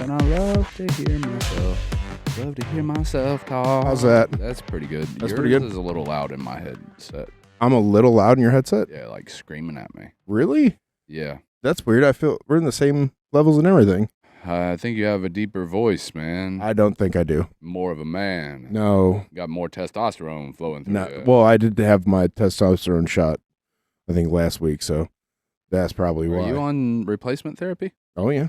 and I love to hear myself. Love to hear myself talk. How's that? That's pretty good. That's Yours pretty good. is a little loud in my headset. I'm a little loud in your headset? Yeah, like screaming at me. Really? Yeah. That's weird. I feel we're in the same levels and everything. I think you have a deeper voice, man. I don't think I do. More of a man. No. You got more testosterone flowing through you. Well, I did have my testosterone shot, I think, last week, so that's probably why. Are you on replacement therapy? Oh, yeah.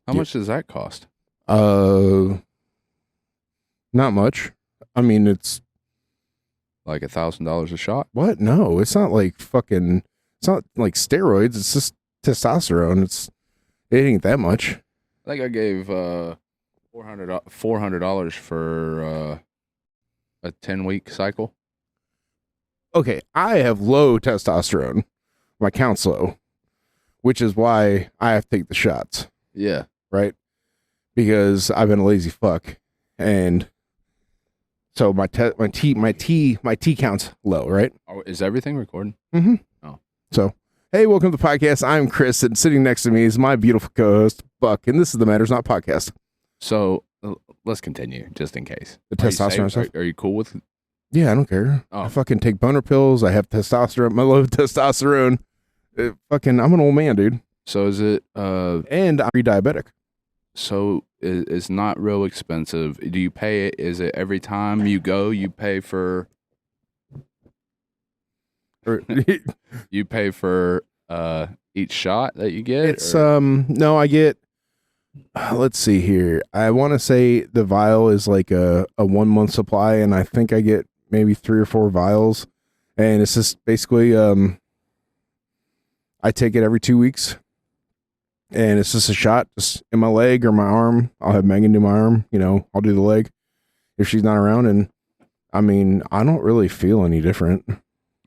How much does that cost? Not much. I mean, it's... Like $1,000 a shot? What? No, it's not like fucking... It's not like steroids. It's just testosterone. It ain't that much. I think I gave $400 for a 10-week cycle. Okay, I have low testosterone. My count's low, which is why I have to take the shots. Yeah. Right? Because I've been a lazy fuck, and so my T count's low. Right? Oh, is everything recording? Mm-hmm. Oh. So, hey, welcome to the podcast. I'm Chris, and sitting next to me is my beautiful co-host Buck, and this is the Matters Not podcast. So let's continue, just in case. The testosterone stuff. Are you cool with? Yeah, I don't care. Oh. I fucking take boner pills. I have testosterone. My low testosterone. I'm an old man, dude. So is it? And I'm pre-diabetic. So it's not real expensive. Do you pay it? Is it every time you go? You pay for. You pay for each shot that you get. It's no, I get. Let's see here. I want to say the vial is like a 1 month supply, and I think I get maybe 3 or 4 vials, and it's just basically I take it every 2 weeks, and it's just a shot just in my leg or my arm. I'll have Megan do my arm. I'll do the leg if she's not around, and I mean I don't really feel any different.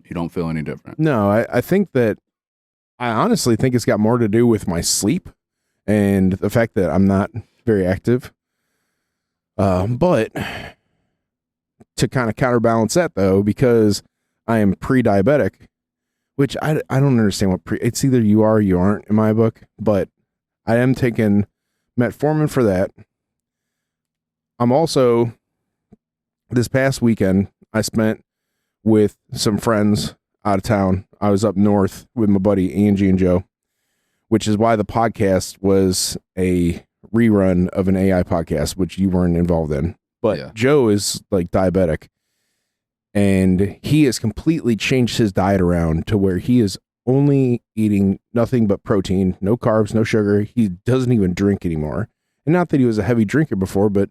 You don't feel any different? No, I think that I honestly think it's got more to do with my sleep and the fact that I'm not very active. But to kind of counterbalance that, though, because I am pre-diabetic, which I don't understand what it's either you are or you aren't in my book, but I am taking metformin for that. I'm also, this past weekend, I spent with some friends out of town. I was up north with my buddy Angie and Joe, which is why the podcast was a rerun of an AI podcast, which you weren't involved in. But yeah. Joe is like diabetic, and he has completely changed his diet around to where he is only eating nothing but protein, no carbs, no sugar. He doesn't even drink anymore. And not that he was a heavy drinker before, but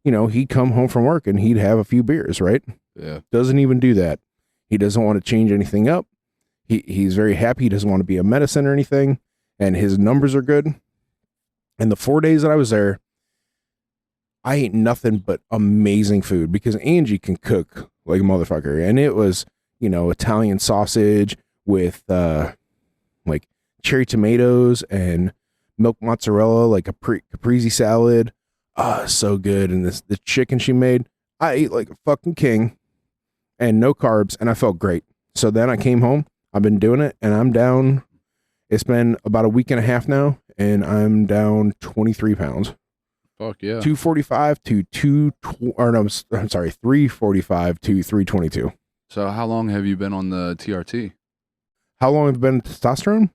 he'd come home from work and he'd have a few beers, right? Yeah. Doesn't even do that. He doesn't want to change anything up. He's very happy. He doesn't want to be a medicine or anything. And his numbers are good. And the 4 days that I was there, I ate nothing but amazing food because Angie can cook like a motherfucker. And it was, Italian sausage with like cherry tomatoes and milk mozzarella, like a caprese salad. So good. And the chicken she made, I ate like a fucking king. And no carbs, and I felt great. So then I came home. I've been doing it, and I'm down. It's been about a week and a half now, and I'm down 23 pounds. Fuck yeah. 245 to 345 to 322. So how long have you been on the TRT? How long have you been on testosterone?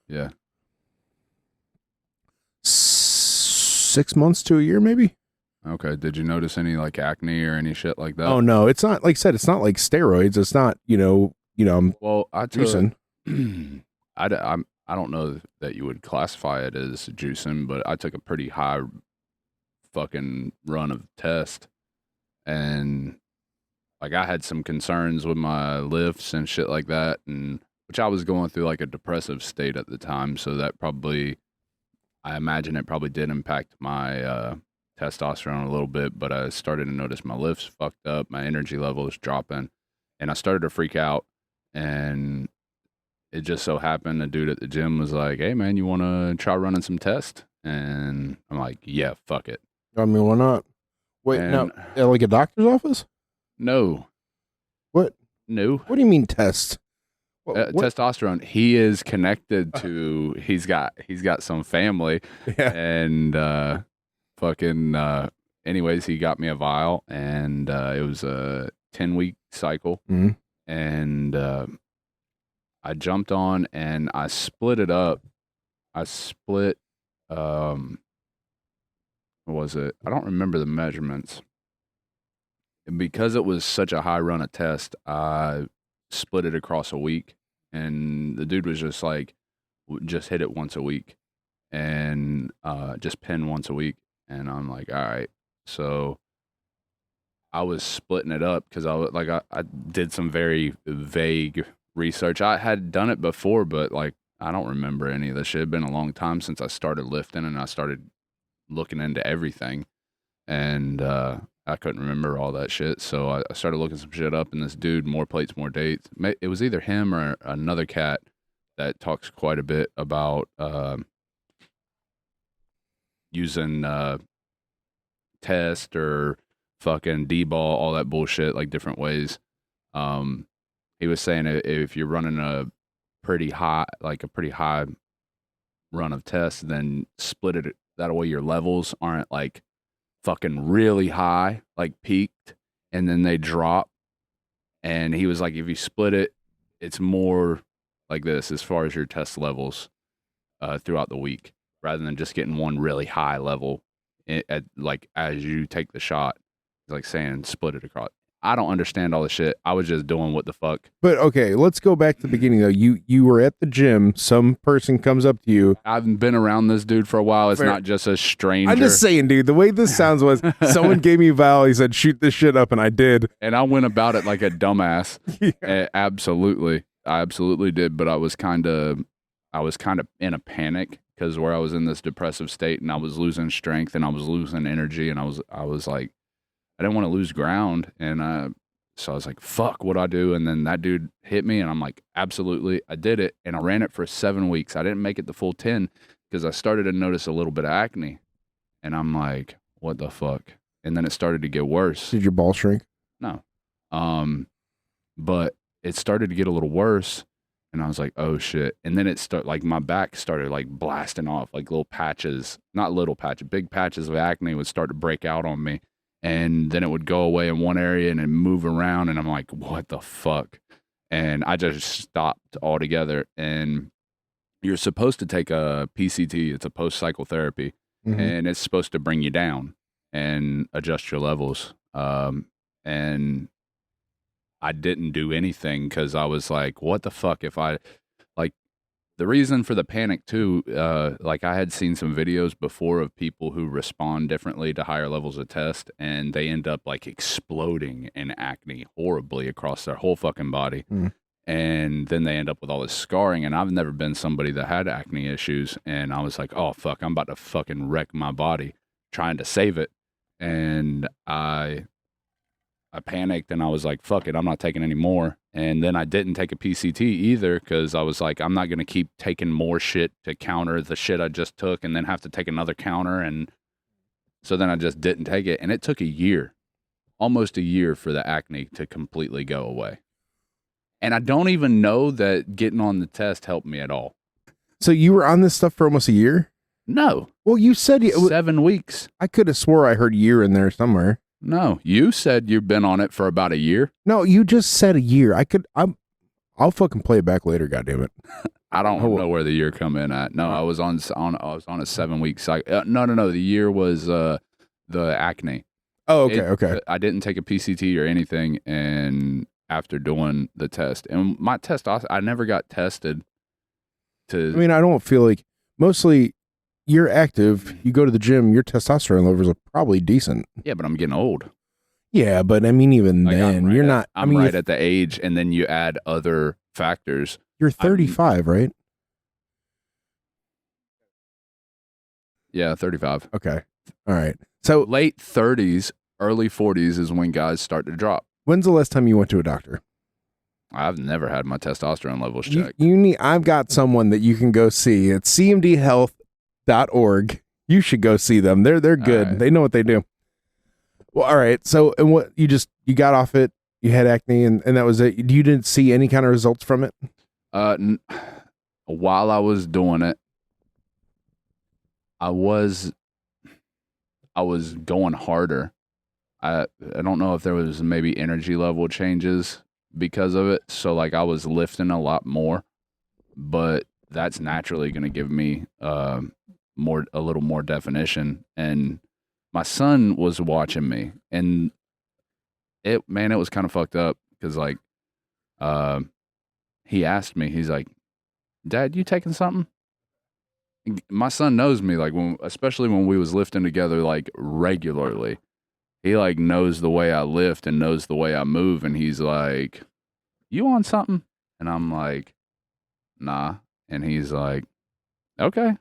Yeah. 6 months to a year, maybe. Okay. Did you notice any like acne or any shit like that? Oh no, it's not like I said. It's not like steroids. It's not. Well, I took. Juicing. I don't know that you would classify it as juicing, but I took a pretty high fucking run of test, and like I had some concerns with my lifts and shit like that, and which I was going through like a depressive state at the time, so that probably, I imagine it probably did impact my testosterone a little bit, but I started to notice my lifts fucked up, my energy level is dropping, and I started to freak out. And it just so happened the dude at the gym was like, "Hey man, you want to try running some tests?" And I'm like, "Yeah, fuck it." I mean, why not? Wait, no, like a doctor's office? No. What? No. What do you mean test? What? Testosterone. He is connected to. He's got some family, Yeah. and fucking. Anyways, he got me a vial, and it was a 10-week cycle, Mhm. and I jumped on and I split it up. I split. What was it? I don't remember the measurements. And because it was such a high run of test, I split it across a week, and the dude was just like, just hit it once a week, and just pin once a week, and I'm like, all right. So I was splitting it up because I did some very vague research. I had done it before, but like I don't remember any of this shit. It'd been a long time since I started lifting, and I started looking into everything, and I couldn't remember all that shit. So I started looking some shit up, and this dude, More Plates, More Dates. It was either him or another cat that talks quite a bit about using test or fucking D-ball, all that bullshit, like different ways. Um, he was saying if you're running a pretty high run of tests, then split it. That way your levels aren't like fucking really high, like peaked, and then they drop. And he was like, if you split it, it's more like this as far as your test levels throughout the week, rather than just getting one really high level like as you take the shot. It's like saying split it across. I don't understand all the shit. I was just doing what the fuck. But okay, let's go back to the beginning though. You were at the gym. Some person comes up to you. I've been around this dude for a while. It's Fair. not just a stranger. I'm just saying, dude. The way this sounds was someone gave me a vial. He said, "Shoot this shit up," and I did. And I went about it like a dumbass. Yeah. Absolutely, I absolutely did. But I was kind of in a panic because where I was in this depressive state, and I was losing strength, and I was losing energy, and I was like, I didn't want to lose ground, and so I was like, fuck, what do I do? And then that dude hit me, and I'm like, absolutely, I did it, and I ran it for 7 weeks. I didn't make it the full 10 because I started to notice a little bit of acne, and I'm like, what the fuck? And then it started to get worse. Did your ball shrink? No, but it started to get a little worse, and I was like, oh shit. And then like my back started like blasting off, like little patches, not little patches, big patches of acne would start to break out on me. And then it would go away in one area and then move around. And I'm like, what the fuck? And I just stopped altogether. And you're supposed to take a PCT. It's a post-cycle therapy. Mhm. And it's supposed to bring you down and adjust your levels. And I didn't do anything because I was like, what the fuck if I, like, the reason for the panic too, like I had seen some videos before of people who respond differently to higher levels of test, and they end up like exploding in acne horribly across their whole fucking body. Mm. And then they end up with all this scarring. And I've never been somebody that had acne issues. And I was like, oh fuck, I'm about to fucking wreck my body trying to save it. And I panicked and I was like, fuck it, I'm not taking any more. And then I didn't take a PCT either because I was like, I'm not going to keep taking more shit to counter the shit I just took and then have to take another counter. And so then I just didn't take it. And it took a year, almost a year for the acne to completely go away. And I don't even know that getting on the test helped me at all. So you were on this stuff for almost a year? No. Well, you said 7 weeks. I could have swore I heard year in there somewhere. No, you said you've been on it for about a year. No, you just said a year. I'll fucking play it back later. Goddammit. I don't know where the year come in at. No, I was on a 7-week cycle. No. The year was the acne. Oh, okay. I didn't take a PCT or anything, and after doing the test, and my I never got tested. I mean, I don't feel like mostly you're active. You go to the gym. Your testosterone levels are probably decent. Yeah, but I'm getting old. Yeah, but I mean, even Like, then, you're not. I'm right at the age, and then you add other factors. You're 35, right? Yeah, 35. Okay. All right. So Late 30s, early 40s is when guys start to drop. when's the last time you went to a doctor? I've never had my testosterone levels You, checked. you need. I've got someone that you can go see. It's cmdhealth.org. You should go see them. They're good. right. They know what they do. Well, all right. So, and you got off it. You had acne, and that was it. You didn't see any kind of results from it. N- while I was doing it, I was going harder. I don't know if there was maybe energy level changes because of it. So like I was lifting a lot more, but that's naturally going to give me a little more definition. And my son was watching me, and it was kind of fucked up because like uh, he asked me, he's like, "Dad, you taking something?" My son knows me, like especially when we was lifting together like regularly. He like knows the way I lift and knows the way I move, and he's like, "You on something?" And I'm like, "Nah." And he's like, "Okay."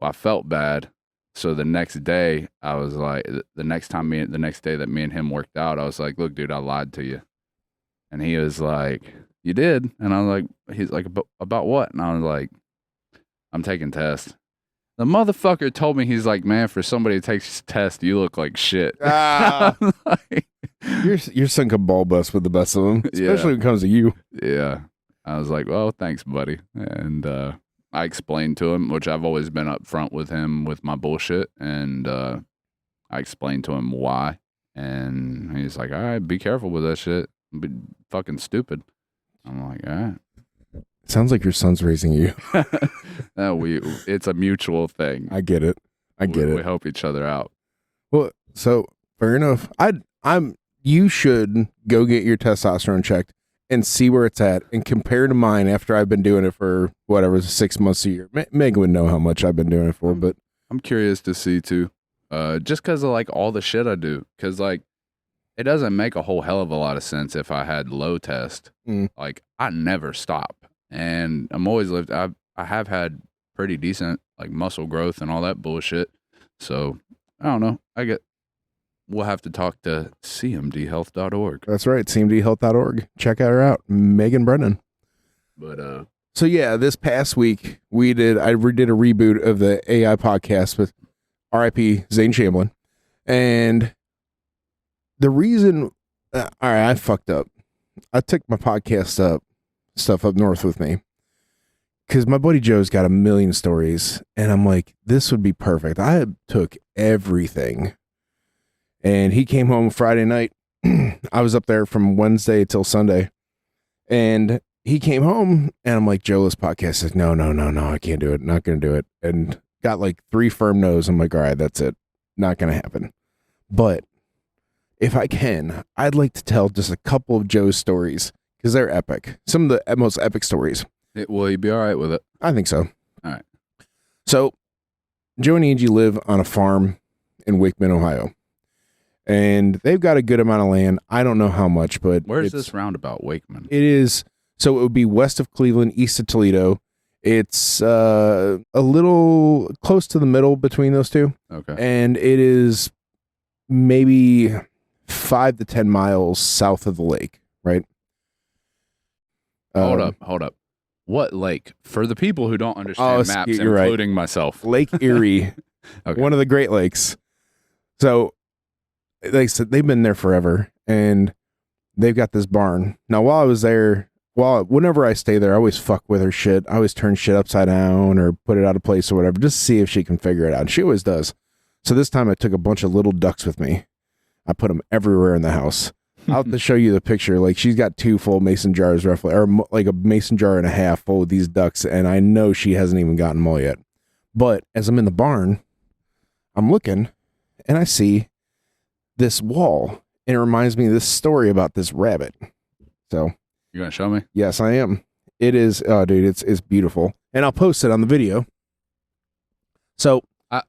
Well, I felt bad. So the next day, I was like, the next day that me and him worked out, I was like, "Look, dude, I lied to you." And he was like, "You did?" And I was like, he's like, about what?" And I was like, "I'm taking tests." The motherfucker told me, he's like, "Man, for somebody who takes tests, you look like shit." Ah, Like, your son can ball bust with the best of them, especially yeah, when it comes to you. yeah. I was like, "Well, thanks, buddy." And I explained to him, which I've always been upfront with him with my bullshit, and I explained to him why, and he's like, "All right, be careful with that shit. Be fucking stupid." I'm like, "All right." Sounds like your son's raising you. No, it's a mutual thing. I get it. We help each other out. Well, so fair enough. You should go get your testosterone checked and see where it's at and compare to mine after I've been doing it for whatever, 6 months a year. Megan would know how much I've been doing it for, but I'm curious to see too. Just because of like all the shit I do, because like it doesn't make a whole hell of a lot of sense if I had low test. Like I never stop, and I'm always lived. I have had pretty decent like muscle growth and all that bullshit. So I don't know. We'll have to talk to cmdhealth.org. That's right, cmdhealth.org. Check her out, Megan Brennan. But so yeah, this past week I did a reboot of the AI podcast with R.I.P. Zane Chamberlain, and the reason, all right, I fucked up. I took my podcast stuff up north with me because my buddy Joe's got a million stories, and I'm like, this would be perfect. I took everything. And he came home Friday night. I was up there from Wednesday till Sunday. And he came home and I'm like, Joe, this podcast is no, I can't do it. Not going to do it. And got like 3 firm no's. I'm like, all right, that's it. Not going to happen. But if I can, I'd like to tell just a couple of Joe's stories because they're epic. Some of the most epic stories. Will you be all right with it? I think so. All right. So Joe and Angie live on a farm in Wakeman, Ohio. And they've got a good amount of land. I don't know how much, but where's this roundabout, Wakeman? It is, so it would be west of Cleveland, east of Toledo. It's a little close to the middle between those two. Okay. And it is maybe 5 to 10 miles south of the lake, right? Hold up. What lake? For the people who don't understand maps, including myself. Lake Erie, okay. One of the Great Lakes. So they said they've been there forever, and they've got this barn. Now, while I was there, whenever I stay there, I always fuck with her shit. I always turn shit upside down or put it out of place or whatever, just to see if she can figure it out. And she always does. So this time I took a bunch of little ducks with me. I put them everywhere in the house. I'll have to show you the picture. Like, she's got 2 full mason jars roughly, or like a mason jar and a half full of these ducks, and I know she hasn't even gotten them all yet. But as I'm in the barn, I'm looking, and I see this wall, and it reminds me of this story about this rabbit. So you're gonna show me? Yes, I am. It is, oh dude, it's beautiful, and I'll post it on the video. So I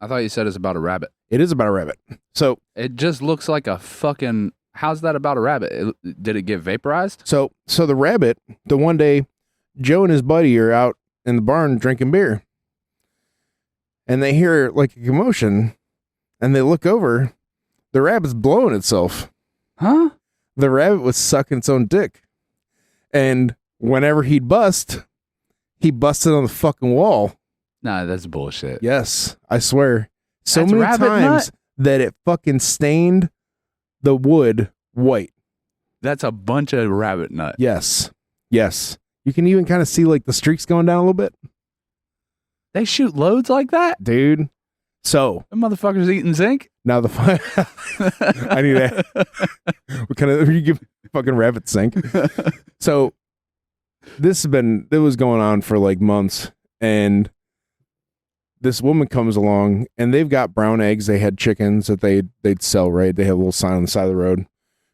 thought you said it's about a rabbit. It is about a rabbit. So it just looks like a fucking. How's that about a rabbit? Did it get vaporized? So the rabbit, the one day, Joe and his buddy are out in the barn drinking beer, and they hear like a commotion, and they look over. The rabbit's blowing itself. Huh? The rabbit was sucking its own dick. And whenever he'd bust, he busted on the fucking wall. Nah, that's bullshit. Yes, I swear. So that's many rabbit times nut? that it fucking stained the wood white. That's a bunch of rabbit nut. Yes. Yes. You can even kind of see like the streaks going down a little bit. They shoot loads like that? Dude. So The motherfuckers eating zinc? now the I need that. What kind of you give fucking rabbit zinc? So it was going on for like months, and this woman comes along and they've got brown eggs. They had chickens that they'd sell, right? They have a little sign on the side of the road.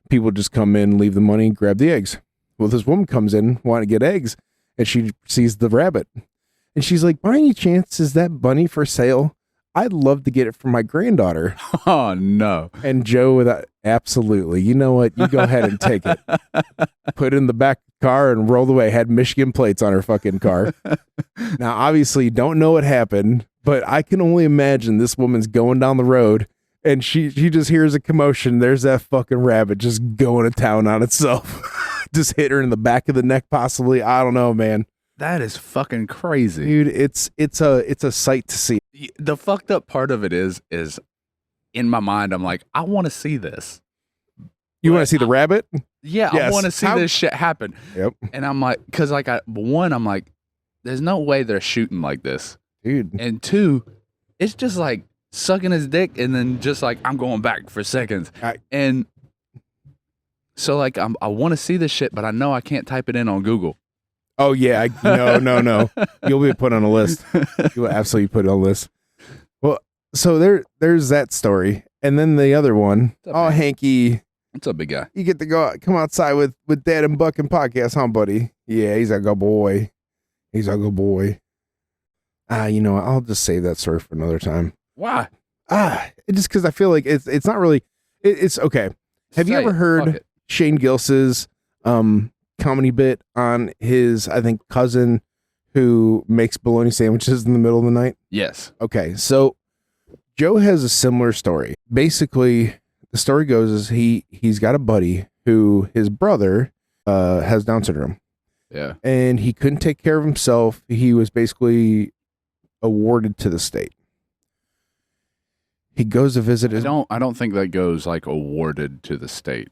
People just come in, leave the money, grab the eggs. Well, this woman comes in wanting to get eggs, and she sees the rabbit. And she's like, by any chance, is that bunny for sale? I'd love to get it for my granddaughter. Oh, no. And Joe, with absolutely, you know what? You go ahead and take it. Put it in the back car and rolled away. Had Michigan plates on her fucking car. Now, obviously, don't know what happened, but I can only imagine this woman's going down the road and she just hears a commotion. There's that fucking rabbit just going to town on itself. Just hit her in the back of the neck, possibly. I don't know, man. That is fucking crazy. Dude, it's a sight to see. The fucked up part of it is in my mind, I'm like, I want to see this. You want to see the rabbit? Yeah, Yes. I want to see this shit happen. Yep. And I'm like, because like I'm like, there's no way they're shooting like this. Dude. And two, it's just like sucking his dick and then just like, I'm going back for seconds. And so like, I want to see this shit, but I know I can't type it in on Google. Oh yeah, no. You'll be put on a list. You'll absolutely put on a list. Well, so there's that story, and then the other one. Oh, Hanky, what's up, big guy? you get to come outside with Dad and Buck and podcast, huh, buddy? Yeah, he's a good boy. He's a good boy. You know what? I'll just save that story for another time. Why? Just because I feel like it's not really. It's okay. Have you ever heard Shane Gillis's comedy bit on his, I think, cousin who makes bologna sandwiches in the middle of the night? Yes. Okay, so Joe has a similar story. Basically, the story goes is he's got a buddy who his brother has Down syndrome. Yeah. And he couldn't take care of himself. He was basically awarded to the state. He goes to visit his... I don't think that goes like awarded to the state.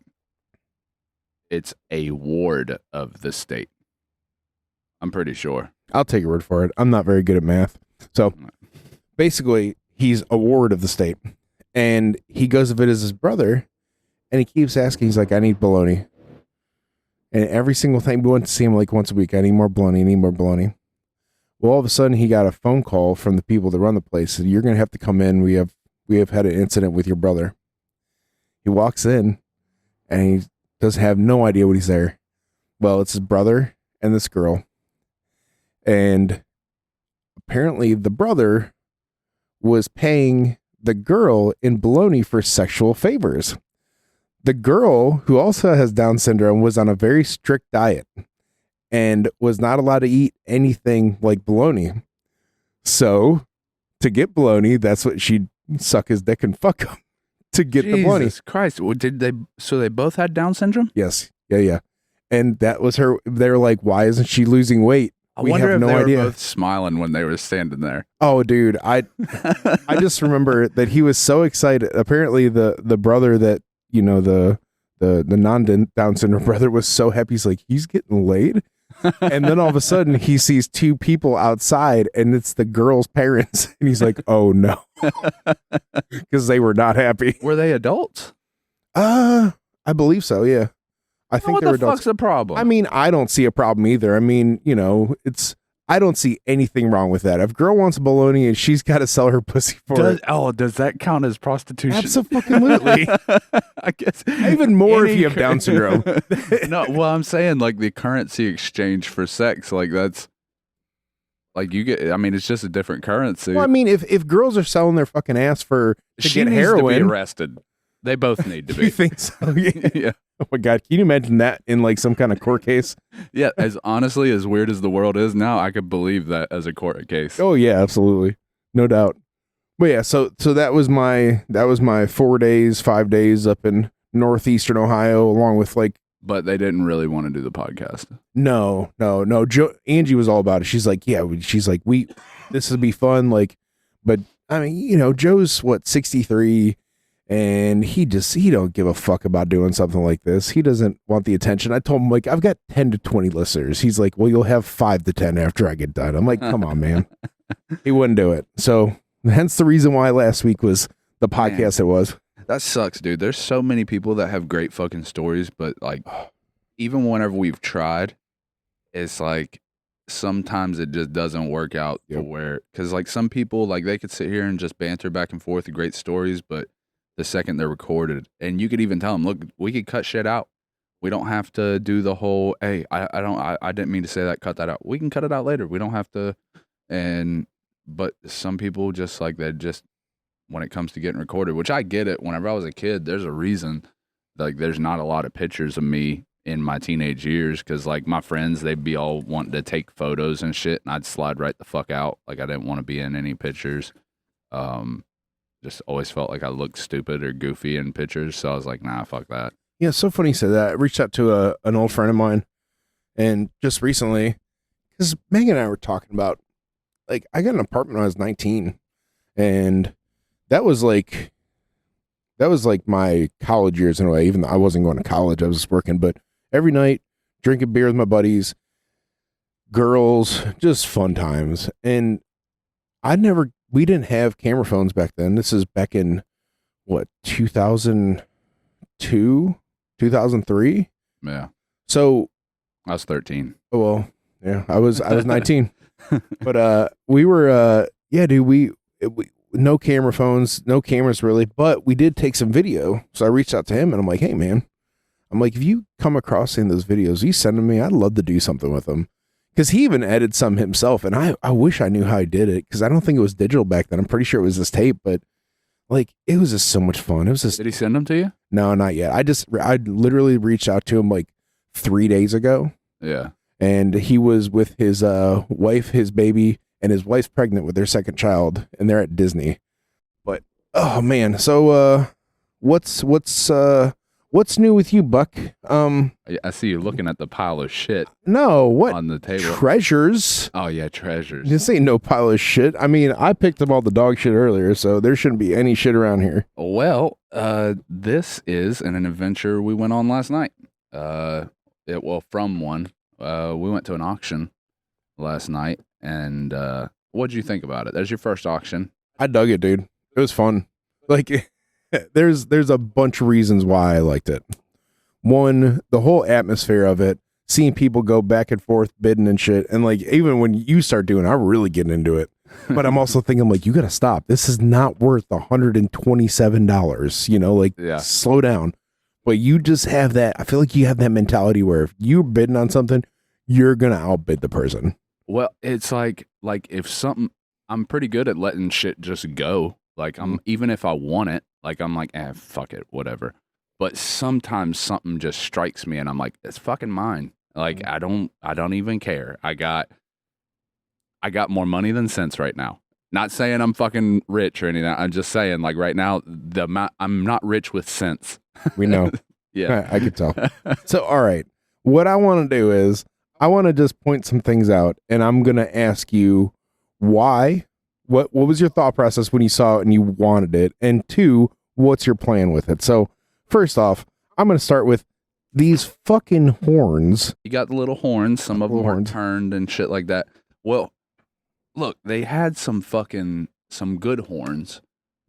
It's a ward of the state. I'm pretty sure. I'll take your word for it. I'm not very good at math. So basically, he's a ward of the state. And he goes to visit his brother, and he keeps asking, he's like, I need bologna. And every single time we went to see him like once a week, I need more bologna, I need more bologna. Well, all of a sudden, he got a phone call from the people that run the place. Said, you're going to have to come in. We have had an incident with your brother. He walks in, and he doesn't have no idea what he's there. Well, it's his brother and this girl. And apparently the brother was paying the girl in bologna for sexual favors. The girl, who also has Down syndrome, was on a very strict diet and was not allowed to eat anything like bologna. So to get bologna, that's what she'd suck his dick and fuck him. To get the bologna. Jesus Christ. Well, so they both had Down syndrome? Yes. Yeah. And that was her. They were like, why isn't she losing weight? I wonder if they were both smiling when they were standing there. Oh, dude. I just remember that he was so excited. Apparently the brother that, you know, the non-Down syndrome brother was so happy. He's like, he's getting laid. And then all of a sudden he sees two people outside and it's the girl's parents. And he's like, oh no. Because they were not happy. Were they adults? I believe so. Yeah. I think they were adults. What the fuck's the problem? I mean, I don't see a problem either. I mean, you know, I don't see anything wrong with that. If a girl wants bologna and she's got to sell her pussy for it. Oh, does that count as prostitution? Absolutely. I guess even more if you have Down syndrome. No, well, I'm saying like the currency exchange for sex, like that's like you get. I mean, it's just a different currency. Well, I mean, if girls are selling their fucking ass to she get needs heroin, to be arrested. They both need to be. You think so? Yeah. Oh my God, can you imagine that in like some kind of court case? Yeah, as honestly as weird as the world is now, I could believe that as a court case. Oh yeah, absolutely, no doubt. But yeah, so that was my 4 days, 5 days up in northeastern Ohio, along with like. But they didn't really want to do the podcast. No. Angie was all about it. She's like, yeah, this would be fun. Like, but I mean, you know, Joe's 63. And he don't give a fuck about doing something like this. He doesn't want the attention. I told him, like, I've got 10 to 20 listeners. He's like, well, you'll have 5 to 10 after I get done. I'm like, come on, man. He wouldn't do it. So hence the reason why last week was the podcast. Man, it was. That sucks, dude. There's so many people that have great fucking stories, but like, even whenever we've tried, it's like sometimes it just doesn't work out. Yep. Where, because like some people, like they could sit here and just banter back and forth with great stories, but the second they're recorded, and you could even tell them, look, we could cut shit out. We don't have to do the whole, hey, I didn't mean to say that, cut that out. We can cut it out later. We don't have to. But some people just like that, just when it comes to getting recorded, which I get it. Whenever I was a kid, there's a reason, like there's not a lot of pictures of me in my teenage years, because like my friends, they'd be all wanting to take photos and shit, and I'd slide right the fuck out. Like I didn't want to be in any pictures. Just always felt like I looked stupid or goofy in pictures, so I was like, nah, fuck that. Yeah, it's so funny you said that. I reached out to an old friend of mine, and just recently, because Megan and I were talking about, like, I got an apartment when I was 19, and that was like my college years in a way. Even though I wasn't going to college, I was just working, but every night drinking beer with my buddies, girls, just fun times. And we didn't have camera phones back then. This is back in what, 2002, 2003. Yeah. So I was 13. Oh, well, yeah, I was 19. But we were yeah, dude, we no camera phones, no cameras really, but we did take some video. So I reached out to him and I'm like, hey man, I'm like, if you come across any of those videos, you send them to me, I'd love to do something with them. Because he even edited some himself, and I wish I knew how he did it, because I don't think it was digital back then. I'm pretty sure it was this tape, but like it was just so much fun. It was just. Did he send them to you? No, not yet. I literally reached out to him like 3 days ago. Yeah. And he was with his wife, his baby, and his wife's pregnant with their second child, and they're at Disney. But oh man, so what's new with you, Buck? I see you looking at the pile of shit. No, what on the table? Treasures. Oh yeah, treasures. This ain't no pile of shit. I mean, I picked up all the dog shit earlier, so there shouldn't be any shit around here. Well, this is an adventure we went on last night. From one. We went to an auction last night, and what'd you think about it? There's your first auction. I dug it, dude. It was fun. Like, there's a bunch of reasons why I liked it. One, the whole atmosphere of it, seeing people go back and forth bidding and shit, and like even when you start doing it, I'm really getting into it. But I'm also thinking, like, you gotta stop. This is not worth $127. You know, like, yeah. Slow down. But you just have that. I feel like you have that mentality where if you're bidding on something, you're gonna outbid the person. Well, it's like if something, I'm pretty good at letting shit just go. Like even if I want it, like I'm like, fuck it, whatever. But sometimes something just strikes me, and I'm like, it's fucking mine. Like I don't even care. I got more money than sense right now. Not saying I'm fucking rich or anything. I'm just saying, like right now, I'm not rich with sense. We know. Yeah, I could tell. So, all right, what I want to do is I want to just point some things out, and I'm gonna ask you why. What was your thought process when you saw it and you wanted it? And two, what's your plan with it? So, first off, I'm gonna start with these fucking horns. You got the little horns. Some of them are turned and shit like that. Well, look, they had some good horns.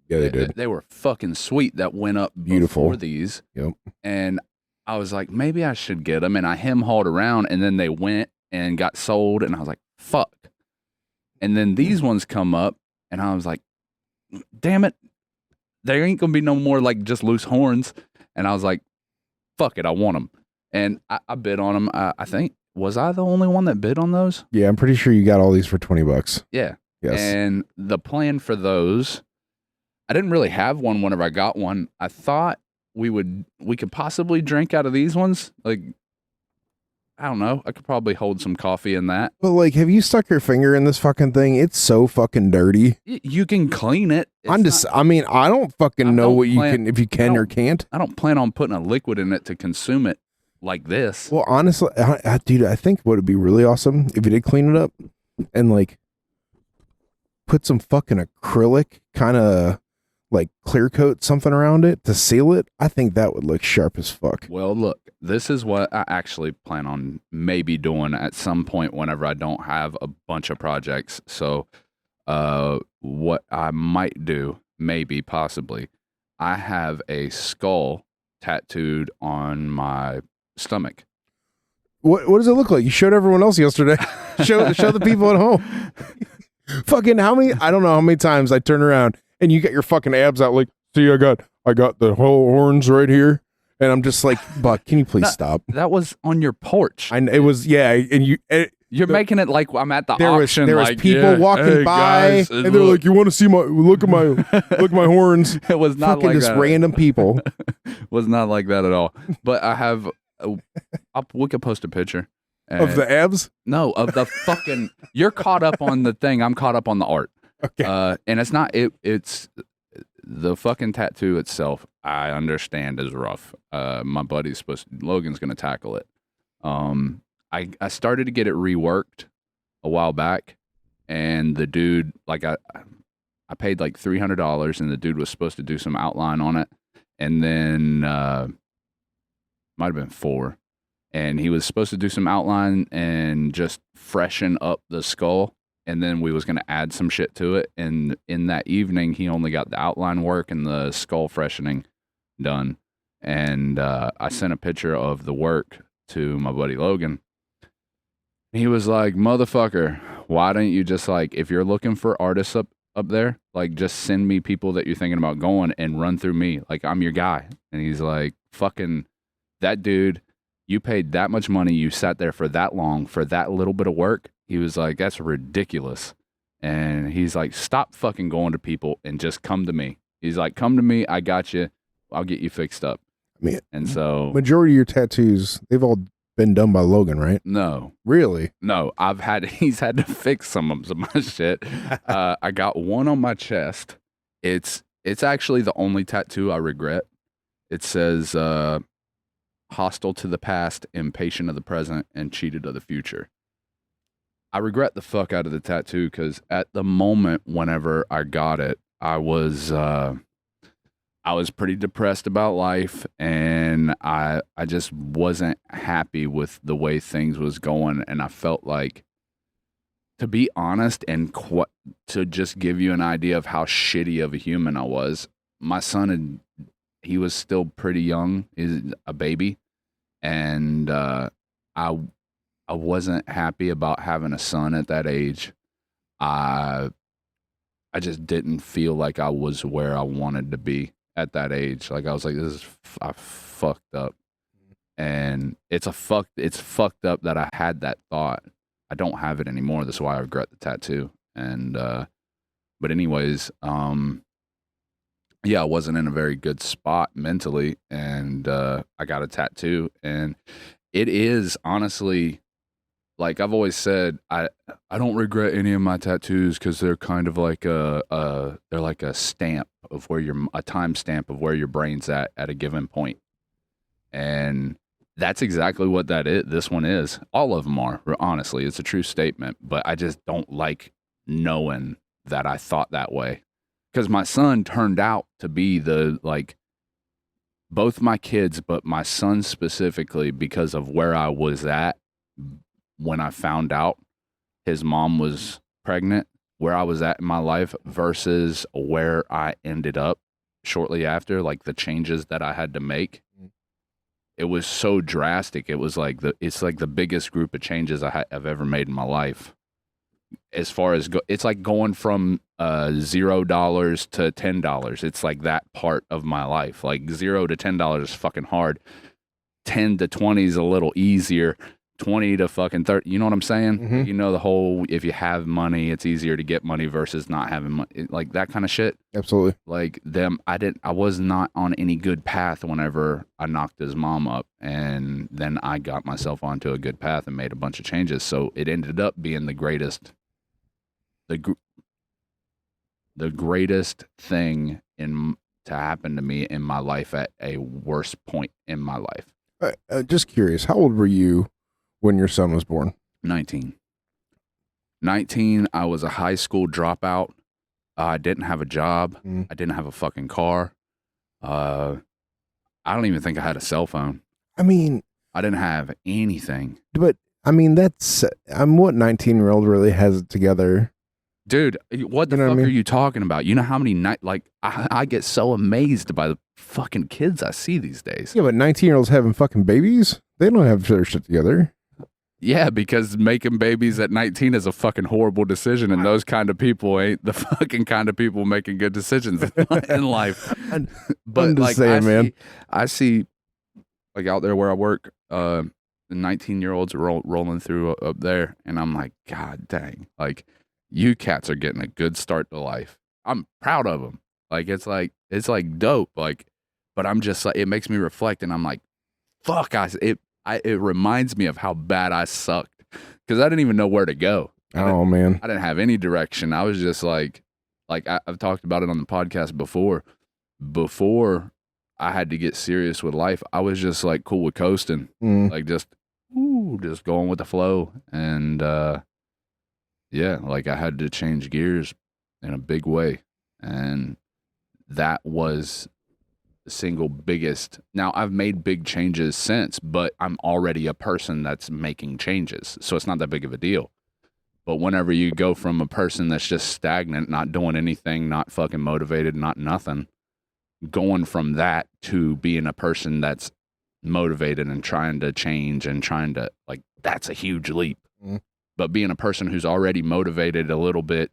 Yeah, they did. They were fucking sweet that went up beautiful before these. Yep. And I was like, maybe I should get them. And I hauled around, and then they went and got sold. And I was like, fuck. And then these ones come up, and I was like, damn it. There ain't going to be no more like just loose horns. And I was like, fuck it, I want them. And I bid on them. I think, was I the only one that bid on those? Yeah, I'm pretty sure you got all these for $20. Yeah. Yes. And the plan for those, I didn't really have one whenever I got one. I thought we could possibly drink out of these ones. Like, I don't know. I could probably hold some coffee in that. But like, have you stuck your finger in this fucking thing? It's so fucking dirty. You can clean it. I don't fucking know what you can, if you can or can't. I don't plan on putting a liquid in it to consume it like this. Well, honestly, dude, I think what would be really awesome if you did clean it up and like put some fucking acrylic kind of like clear coat something around it to seal it, I think that would look sharp as fuck. Well, look, this is what I actually plan on maybe doing at some point whenever I don't have a bunch of projects. So, what I might do, maybe, possibly, I have a skull tattooed on my stomach. What does it look like? You showed everyone else yesterday. show the people at home. Fucking how many? I don't know how many times I turn around and you get your fucking abs out. Like, see, I got the whole horns right here, and I'm just like, Buck, can you please stop? That was on your porch. It was, yeah, and You're making it like I'm at the there auction. There was people walking by, guys, and they're like, "You want to see my look at my horns?" It was not fucking like just that. random people. Was not like that at all. But I have. We could post a picture Of the abs? No, of the fucking. You're caught up on the thing. I'm caught up on the art. Okay. And it's not. It's the fucking tattoo itself. I understand is rough. My buddy's Logan's gonna tackle it. I started to get it reworked a while back, and the dude, like I paid like $300, and the dude was supposed to do some outline on it, and then might have been $4, and he was supposed to do some outline and just freshen up the skull, and then we was gonna add some shit to it. And in that evening, he only got the outline work and the skull freshening done, and I sent a picture of the work to my buddy Logan. He was like, motherfucker, why don't you just, like, if you're looking for artists up there, like, just send me people that you're thinking about going and run through me. Like, I'm your guy. And he's like, fucking, that dude, you paid that much money. You sat there for that long for that little bit of work. He was like, that's ridiculous. And he's like, stop fucking going to people and just come to me. He's like, come to me. I got you. I'll get you fixed up. I mean, and so majority of your tattoos, they've all been done by Logan, right? No. Really? No, he's had to fix some of my shit. I got one on my chest. It's actually the only tattoo I regret. It says hostile to the past, impatient of the present, and cheated of the future. I regret the fuck out of the tattoo because at the moment whenever I got it, I was pretty depressed about life, and I just wasn't happy with the way things was going, and I felt like, to be honest, and to just give you an idea of how shitty of a human I was, my son he was still pretty young, he's a baby, and I wasn't happy about having a son at that age. I just didn't feel like I was where I wanted to be at that age. Like, I was like, I fucked up. And it's fucked up that I had that thought. I don't have it anymore. That's why I regret the tattoo. And but anyways, yeah, I wasn't in a very good spot mentally, and I got a tattoo, and it is honestly, like I've always said, I don't regret any of my tattoos because they're kind of like they're like a stamp of a time stamp of where your brain's at a given point. And that's exactly what that is. This one is. All of them are, honestly. It's a true statement, but I just don't like knowing that I thought that way. Because my son turned out to be both my kids, but my son specifically, because of where I was at when I found out his mom was pregnant, where I was at in my life versus where I ended up shortly after, like the changes that I had to make. It was so drastic. It was like it's like the biggest group of changes I've ever made in my life. As far as it's like going from $0 to $10. It's like that part of my life. Like $0 to $10 is fucking hard. 10 to 20 is a little easier. 20 to fucking 30, you know what I'm saying? Mm-hmm. You know, the whole, if you have money, it's easier to get money versus not having money, like that kind of shit. Absolutely. Like I was not on any good path whenever I knocked his mom up, and then I got myself onto a good path and made a bunch of changes. So it ended up being the greatest thing to happen to me in my life at a worse point in my life. Just curious, how old were you when your son was born? 19. I was a high school dropout. I didn't have a job. Mm. I didn't have a fucking car. Uh, I don't even think I had a cell phone. I mean, I didn't have anything. but I mean, that's I'm what 19-year-old really has it together. Dude, what the You know what I fuck are mean? you talking about? You know how many I get so amazed by the fucking kids I see these days. Yeah, but 19-year-olds having fucking babies, they don't have their shit together. Yeah, because making babies at 19 is a fucking horrible decision, and those kind of people ain't the fucking kind of people making good decisions in life. I'm But just like saying, man. I see like out there where I work, the 19-year-olds rolling through up there, and I'm like, God dang, like you cats are getting a good start to life. I'm proud of them. Like it's like dope. Like, but I'm just like it makes me reflect, and I'm like, fuck, it reminds me of how bad I sucked because I didn't even know where to go. Oh man. I didn't have any direction. I was just like I've talked about it on the podcast before. Before I had to get serious with life, I was just like cool with coasting, like just going with the flow. And yeah, like I had to change gears in a big way, and that was the single biggest. Now I've made big changes since, but I'm already a person that's making changes, so it's not that big of a deal. But whenever you go from a person that's just stagnant, not doing anything, not fucking motivated, not nothing, going from that to being a person that's motivated and trying to change and trying to like that's a huge leap. But being a person who's already motivated a little bit,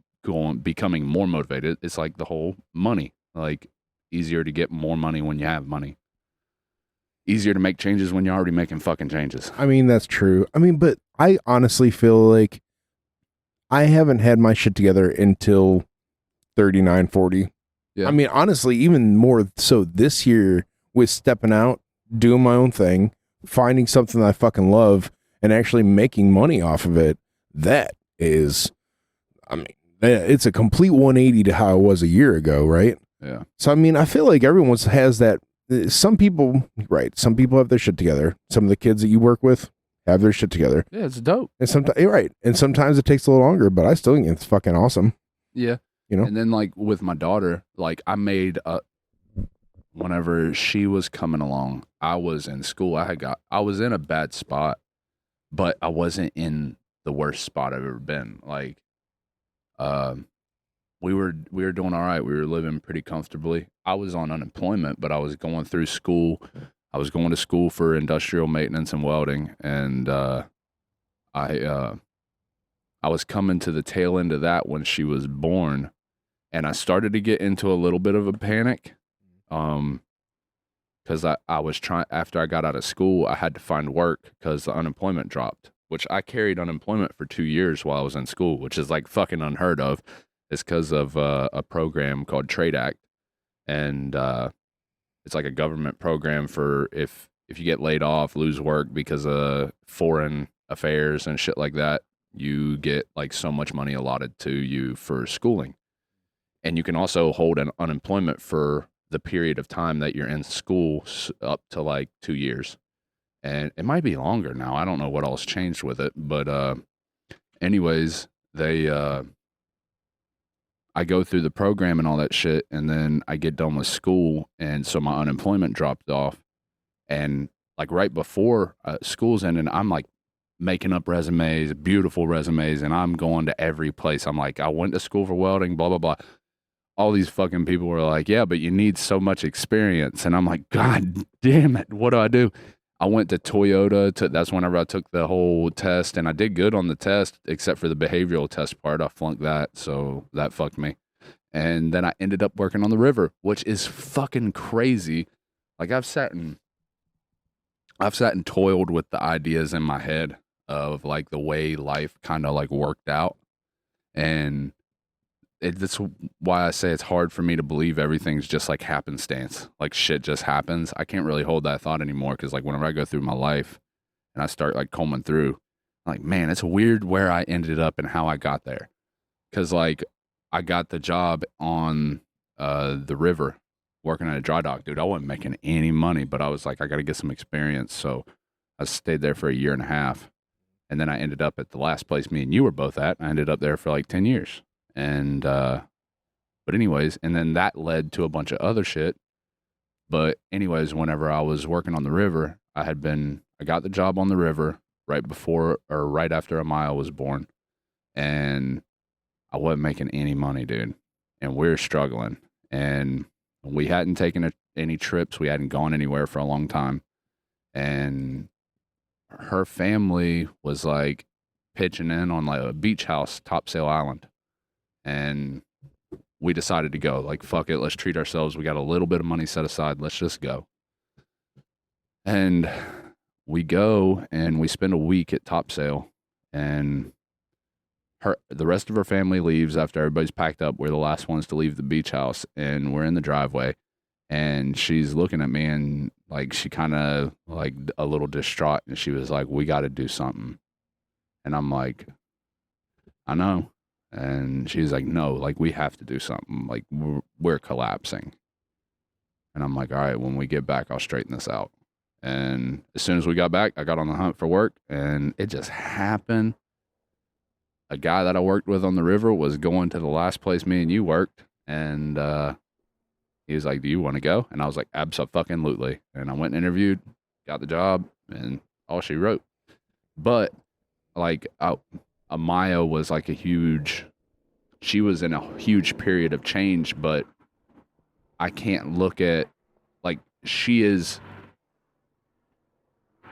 becoming more motivated, it's like the whole money. Like easier to get more money when you have money. Easier to make changes when you're already making fucking changes. I mean, that's true. I mean, but I honestly feel like I haven't had my shit together until 39, 40. Yeah. I mean, honestly, even more so this year with stepping out, doing my own thing, finding something that I fucking love, and actually making money off of it. That is, I mean, it's a complete 180 to how I was a year ago, right? Yeah. So, I mean, I feel like everyone has that. Some people, right? Some people have their shit together. Some of the kids that you work with have their shit together. Yeah, it's dope. And sometimes, right? And sometimes it takes a little longer, but I still think it's fucking awesome. Yeah. You know? And then like with my daughter, like I made whenever she was coming along, I was in school. I was in a bad spot, but I wasn't in the worst spot I've ever been. Like, we were doing all right. We were living pretty comfortably. I was on unemployment, but I was going through school. I was going to school for industrial maintenance and welding, and I was coming to the tail end of that when she was born, and I started to get into a little bit of a panic, because I was trying after I got out of school, I had to find work because the unemployment dropped, which I carried unemployment for 2 years while I was in school, which is like fucking unheard of. It's because of a program called Trade Act, and it's like a government program for if you get laid off, lose work because of foreign affairs and shit like that, you get like so much money allotted to you for schooling. And you can also hold an unemployment for the period of time that you're in school up to like 2 years. And it might be longer now. I don't know what else changed with it, but anyways, I go through the program and all that shit, and then I get done with school, and so my unemployment dropped off. And like right before school's ending, I'm like making up resumes, beautiful resumes, and I'm going to every place. I'm like, I went to school for welding, blah, blah, blah. All these fucking people were like, yeah, but you need so much experience. And I'm like, God damn it, what do I do? I went to Toyota. That's whenever I took the whole test, and I did good on the test, except for the behavioral test part. I flunked that, so that fucked me. And then I ended up working on the river, which is fucking crazy. Like I've sat and toiled with the ideas in my head of like the way life kind of like worked out, and that's why I say it's hard for me to believe everything's just like happenstance. Like shit just happens. I can't really hold that thought anymore because like whenever I go through my life and I start like combing through, I'm like, man, it's weird where I ended up and how I got there. Because like I got the job on the river working at a dry dock, dude. I wasn't making any money, but I was like, I got to get some experience. So I stayed there for a year and a half. And then I ended up at the last place me and you were both at. I ended up there for like 10 years. And but But anyways, and then that led to a bunch of other shit. But anyways, whenever I was working on the river, I got the job on the river right before or right after Amaya was born, and I wasn't making any money, dude, and we were struggling, and we hadn't taken any trips, we hadn't gone anywhere for a long time, and her family was like pitching in on like a beach house, Topsail Island, and we decided to go. Like, fuck it, let's treat ourselves. We got a little bit of money set aside. Let's just go. And we go and we spend a week at Topsail, and the rest of her family leaves after everybody's packed up. We're the last ones to leave the beach house, and we're in the driveway, and she's looking at me, and like she kind of like a little distraught, and she was like, "We got to do something." And I'm like, "I know." And she's like, "No, like we have to do something. Like we're collapsing." And I'm like, "All right, when we get back, I'll straighten this out." And as soon as we got back, I got on the hunt for work, and it just happened. A guy that I worked with on the river was going to the last place me and you worked, and he was like, "Do you want to go?" And I was like, "Abso-fucking-lutely." And I went and interviewed, got the job, and all she wrote. But like, Amaya was like she was in a huge period of change, but I can't look at, like, she is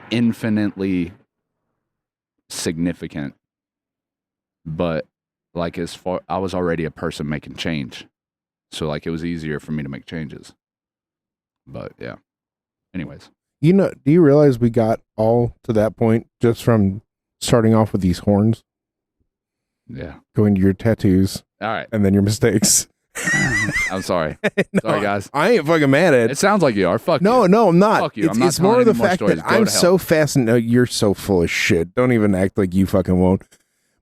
infinitely significant, but like as far, I was already a person making change. So like it was easier for me to make changes. But yeah. Anyways. You know, do you realize we got all to that point just from starting off with these horns? Yeah. Going to your tattoos. All right. And then your mistakes. I'm sorry. No, sorry, guys. I ain't fucking mad at it. It sounds like you are. Fuck no, you. No, I'm not. Fuck you. I'm not it's more of the fact stories. that I'm so fascinated. You're so full of shit. Don't even act like you fucking won't.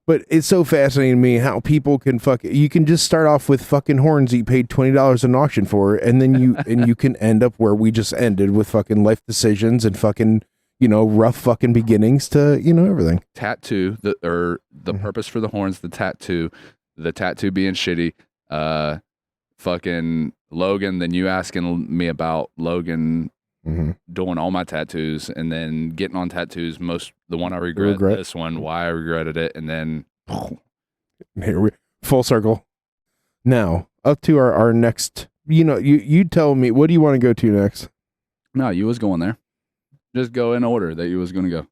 But it's so fascinating to me how people can you can just start off with fucking horns that you paid $20 an auction for, and then you can end up where we just ended with fucking life decisions and fucking, you know, rough fucking beginnings to, you know, everything. Tattoo, the purpose for the horns, the tattoo being shitty, fucking Logan, then you asking me about Logan doing all my tattoos, and then getting on tattoos, the one I regret. This one, why I regretted it, and then here we full circle. Now up to our next, you know, you tell me, what do you want to go to next? No, you was going there. Just go in order that you was going to go.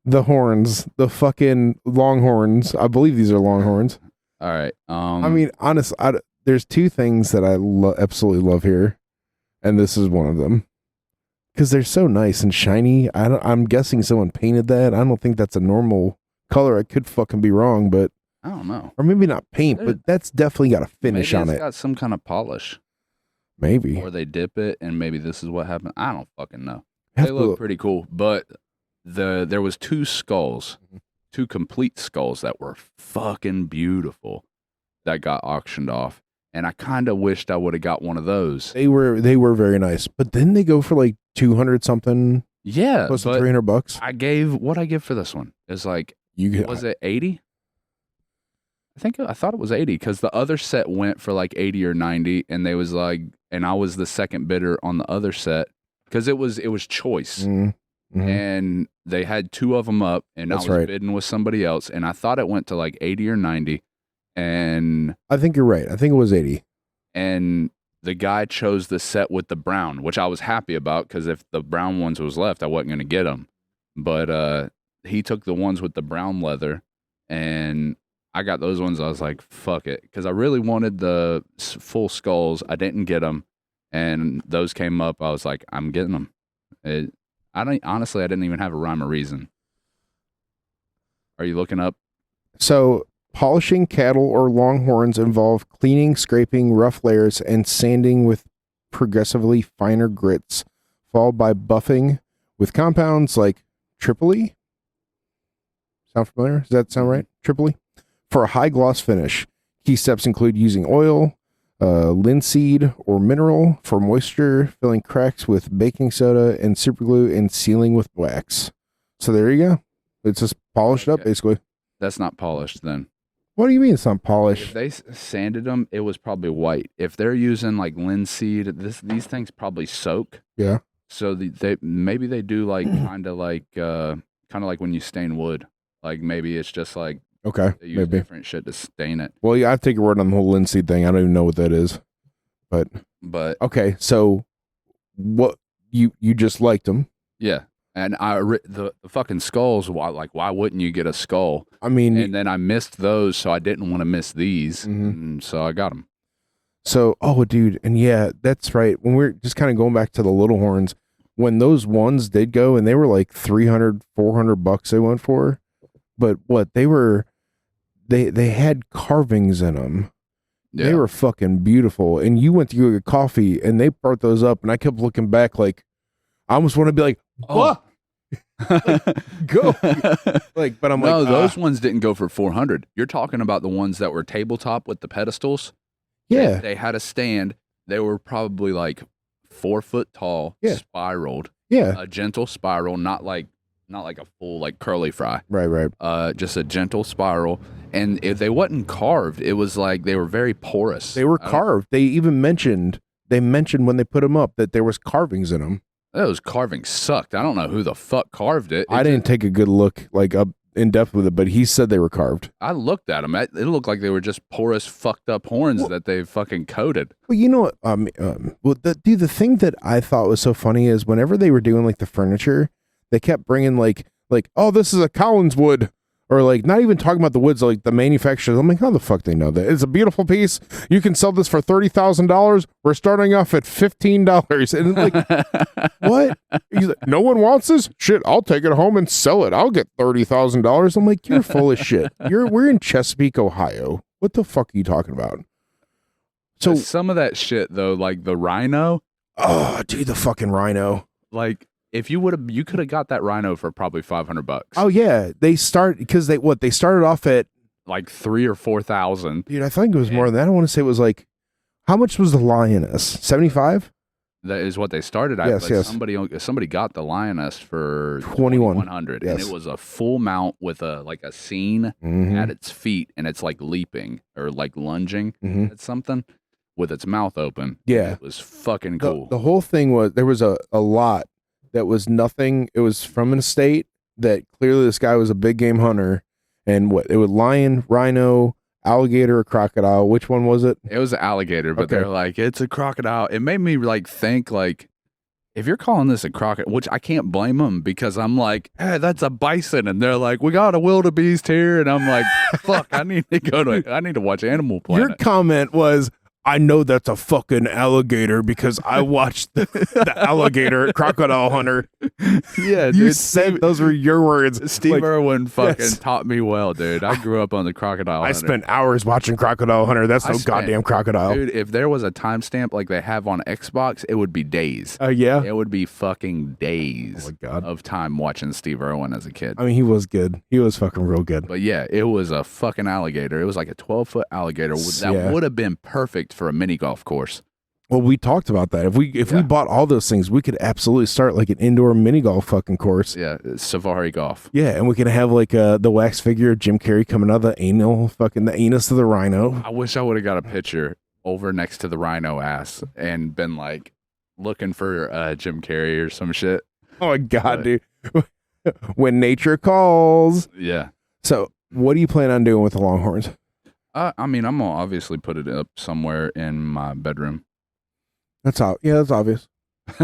The horns, the fucking longhorns. I believe these are longhorns. All right. I mean, honestly, there's two things that I absolutely love here, and this is one of them. Because they're so nice and shiny. I'm guessing someone painted that. I don't think that's a normal color. I could fucking be wrong, but I don't know. Or maybe not paint, but that's definitely got a finish on it. It's got some kind of polish. Maybe. Or they dip it, and maybe this is what happened. I don't fucking know. They look pretty cool, but there was two skulls, two complete skulls that were fucking beautiful that got auctioned off. And I kind of wished I would have got one of those. They were very nice, but then they go for like 200 something. Yeah, close to $300. I give for this one is like, was it 80? I thought it was 80 because the other set went for like 80 or 90, and they was like, and I was the second bidder on the other set because it was choice, and they had two of them up, and I was bidding with somebody else, and I thought it went to like 80 or 90. And I think you're right. I think it was 80. And the guy chose the set with the brown, which I was happy about because if the brown ones was left, I wasn't going to get them. But he took the ones with the brown leather, and I got those ones. I was like, fuck it. Because I really wanted the full skulls. I didn't get them. And those came up. I was like, I'm getting them. Honestly, I didn't even have a rhyme or reason. Are you looking up? So... polishing cattle or longhorns involve cleaning, scraping rough layers, and sanding with progressively finer grits, followed by buffing with compounds like Tripoli. Sound familiar? Does that sound right? Tripoli? For a high gloss finish. Key steps include using oil, linseed, or mineral for moisture, filling cracks with baking soda and superglue, and sealing with wax. So there you go. It's just polished up, basically. That's not polished then. What do you mean it's not If polished? they sanded them, it was probably white. If they're using like linseed, these things probably soak. Yeah. So they maybe they do like kind of like when you stain wood. Like maybe it's just like Okay. they use Maybe. different shit to stain it. Well, yeah, I take your word on the whole linseed thing. I don't even know what that is. But okay, so what you just liked them? Yeah, and the fucking skulls. Why wouldn't you get a skull? I mean, and then I missed those, so I didn't want to miss these, Mhm. and so I got them. So, oh, dude, and yeah, that's right. When we're just kind of going back to the little horns, when those ones did go, and they were like $300-$400 they went for, but what they were, they had carvings in them. Yeah. They were fucking beautiful. And you went to go get coffee, and they brought those up, and I kept looking back like, I almost want to be like, what? Go. Like, but I'm no, like, those ones didn't go for 400. You're talking about the ones that were tabletop with the pedestals. Yeah. They had a stand. They were probably like 4 foot tall, Yeah. spiraled. Yeah. A gentle spiral, not like a full like curly fry. Right. Just a gentle spiral. And if they wasn't carved, it was like they were very porous. They were carved. They even mentioned when they put them up that there was carvings in them. Those carvings sucked. I don't know who the fuck carved it. I didn't take a good look like up in depth with it, but he said they were carved. I looked at them. It looked like they were just porous, fucked up horns that they fucking coated. Well, you know what? Well, the thing that I thought was so funny is whenever they were doing like the furniture, they kept bringing like, oh, this is a Collins wood, or like not even talking about the woods, like the manufacturers. I'm like, how the fuck they know that? It's a beautiful piece. You can sell this for $30,000. We're starting off at $15, and like, what? He's like, no one wants this shit. I'll take it home and sell it. I'll get $30,000. I'm like, you're full of shit. We're in Chesapeake, Ohio. What the fuck are you talking about? So some of that shit though, like the rhino. Oh, dude, the fucking rhino. Like if you could have got that rhino for probably $500. Oh yeah, they started off at like 3,000 or 4,000. Dude, I think it was more than that. I want to say it was like, how much was the lioness? 75. That is what they started at. Yes. Somebody got the lioness for 2,100. and it was a full mount with a scene at its feet, and it's like leaping or like lunging at something with its mouth open. Yeah, it was fucking cool. The whole thing was there was a lot that was nothing. It was from an estate that clearly this guy was a big game hunter, and it was lion, rhino, alligator, or crocodile. Which one was it? It was an alligator, but Okay. they're like, it's a crocodile. It made me like think like, if you're calling this a crocodile, which I can't blame them, because I'm like, hey, that's a bison, and they're like, we got a wildebeest here, and I'm like, fuck, I need to watch Animal Planet. Your comment was, I know that's a fucking alligator because I watched the alligator crocodile hunter. Yeah, You dude, said those were your words. Steve Like, Irwin fucking yes. taught me well, dude. I grew up on the crocodile I hunter. spent hours watching Crocodile Hunter. That's no goddamn crocodile. Dude, if there was a timestamp like they have on Xbox, it would be days. Yeah. It would be fucking days Oh my God. of time watching Steve Irwin as a kid. I mean, he was good. He was fucking real good. But yeah, it was a fucking alligator. It was like a 12-foot alligator that Yeah. would have been perfect for a mini golf course. Well, we talked about that. If we bought all those things, we could absolutely start like an indoor mini golf fucking course. Yeah, Safari golf. Yeah, and we could have like the wax figure of Jim Carrey coming out of the anus of the rhino. I wish I would have got a picture over next to the rhino ass and been like looking for Jim Carrey or some shit. Oh my God, dude. When nature calls. Yeah. So what do you plan on doing with the Longhorns? I mean, I'm gonna obviously put it up somewhere in my bedroom. That's obvious.